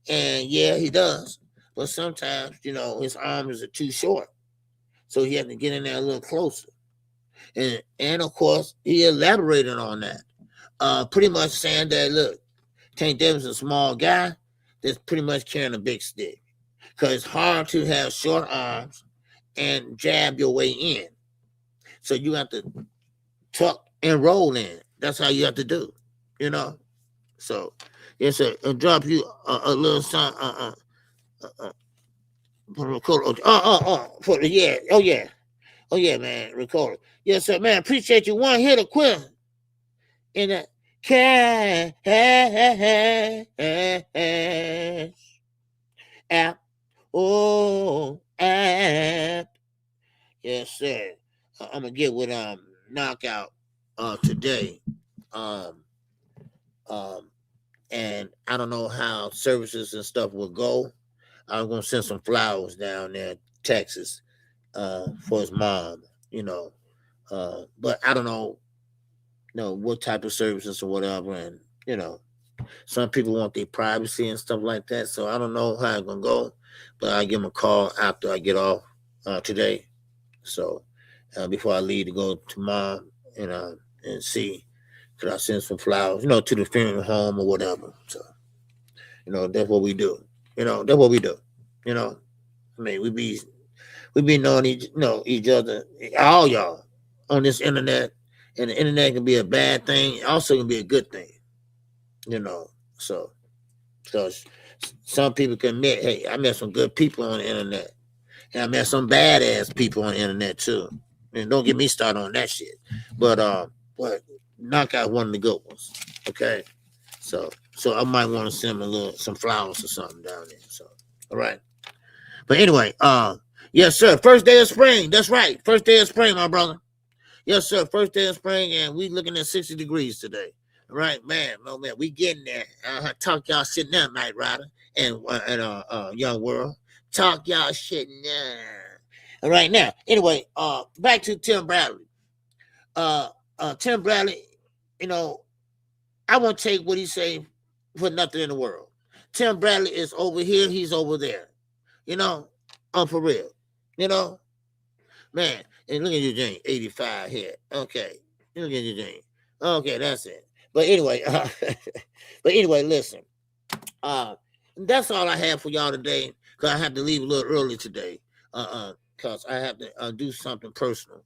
And yeah, he does. But sometimes, his arms are too short. So he had to get in there a little closer. And of course, he elaborated on that. Pretty much saying that, look, Tank Davis is a small guy that's pretty much carrying a big stick. Because it's hard to have short arms and jab your way in. So you have to tuck and roll in. That's how you have to do, So, yes, sir. I'll drop you a little something. For the recorder. For the, yeah. Oh, yeah, man. Recorder. Yes, sir, man. Appreciate you. One hit or quit. In that cash app. Oh, app. Yes, sir. I'm gonna get with Knockout today. And I don't know how services and stuff will go. I'm gonna send some flowers down there, Texas, for his mom. But I don't know, what type of services or whatever, and some people want their privacy and stuff like that. So I don't know how it's gonna go, but I'll give him a call after I get off today. So before I leave to go to mom and see, could I send some flowers, to the funeral home or whatever. So, that's what we do. That's what we do. I mean, we be knowing each other, all y'all, on this internet, and the internet can be a bad thing, it also can be a good thing. So some people can admit, hey, I met some good people on the internet, and I met some badass people on the internet too. And don't get me started on that shit. But Knockout one of the good ones. Okay. So I might want to send him some flowers or something down there. So all right. But anyway, yes, sir. First day of spring. That's right. First day of spring, my brother. Yes, sir. First day of spring, and we looking at 60 degrees today. All right, man. Oh man, we getting there. Talk y'all shit now, Night Rider and Young World. Talk y'all shit now. All right, now. Anyway, back to Tim Bradley. Tim Bradley, I won't take what he say for nothing in the world. Tim Bradley is over here, he's over there. For real. Man, and look at your Jane, 85 here. Okay. Look at your Jane. Okay, that's it. But anyway, listen. That's all I have for y'all today, because I have to leave a little early today. Because I have to do something personal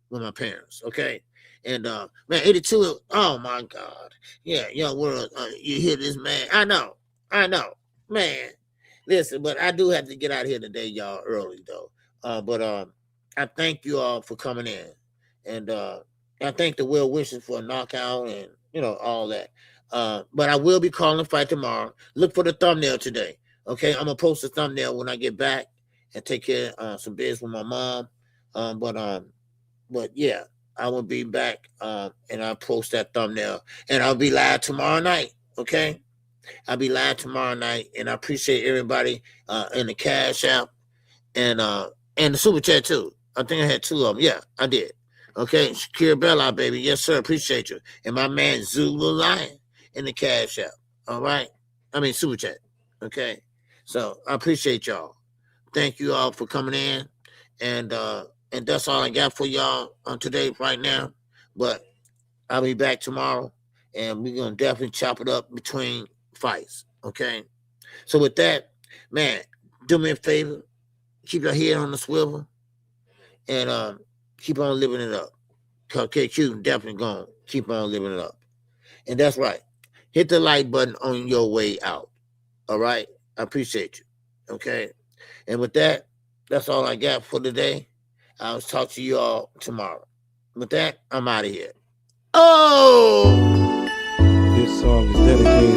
with my parents. Okay. And man, 82. Oh my God. Yeah, Young World. You hear this, man? I know, man. Listen, but I do have to get out of here today, y'all, early though. But I thank you all for coming in, and I thank the well wishes for a knockout and all that. But I will be calling the fight tomorrow. Look for the thumbnail today. Okay, I'm gonna post the thumbnail when I get back and take care of some business with my mom. But yeah. I will be back, and I'll post that thumbnail, and I'll be live tomorrow night, okay? I'll be live tomorrow night, and I appreciate everybody in the Cash App and the Super Chat, too. I think I had 2 of them. Yeah, I did. Okay, Shakira Bella, baby. Yes, sir, appreciate you. And my man Zulu Lion in the Cash App, all right? I mean, Super Chat, okay? So I appreciate y'all. Thank you all for coming in, and that's all I got for y'all today right now. But I'll be back tomorrow, and we're going to definitely chop it up between fights, okay? So with that, man, do me a favor. Keep your head on the swivel, and keep on living it up. Because KQ definitely going to keep on living it up. And that's right. Hit the like button on your way out, all right? I appreciate you, okay? And with that, that's all I got for today. I'll talk to you all tomorrow. With that, I'm out of here. Oh. This song is dedicated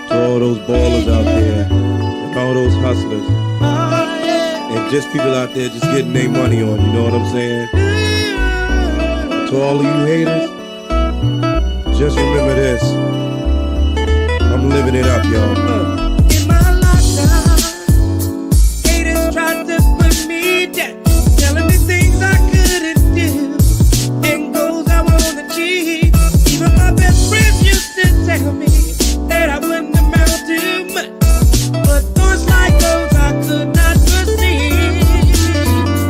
to all those ballers out there and all those hustlers and just people out there just getting their money on, you know what I'm saying? To all of you haters, just remember this. I'm living it up, y'all. In my lifetime, haters tried to put me down, telling me things I couldn't do and goals I won't achieve. Even my best friends used to tell me that I wouldn't amount to much, but thoughts like those I could not foresee.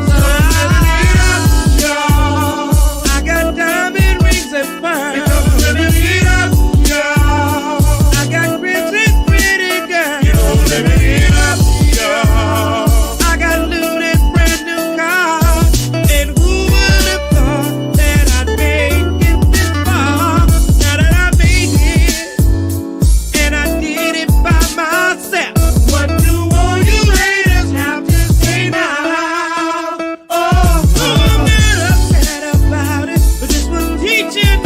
So I'm living it up, y'all. I got diamond rings and pearls. Because I'm living it up, y'all. I got princess pretty girls. You know I'm living it up, y'all. I got Luna's brand new car. And who would have thought that I'd make it this far? Now that I made it, and I did it by myself. What do all you haters have to say now? Oh, I'm not upset about it, but this one's teaching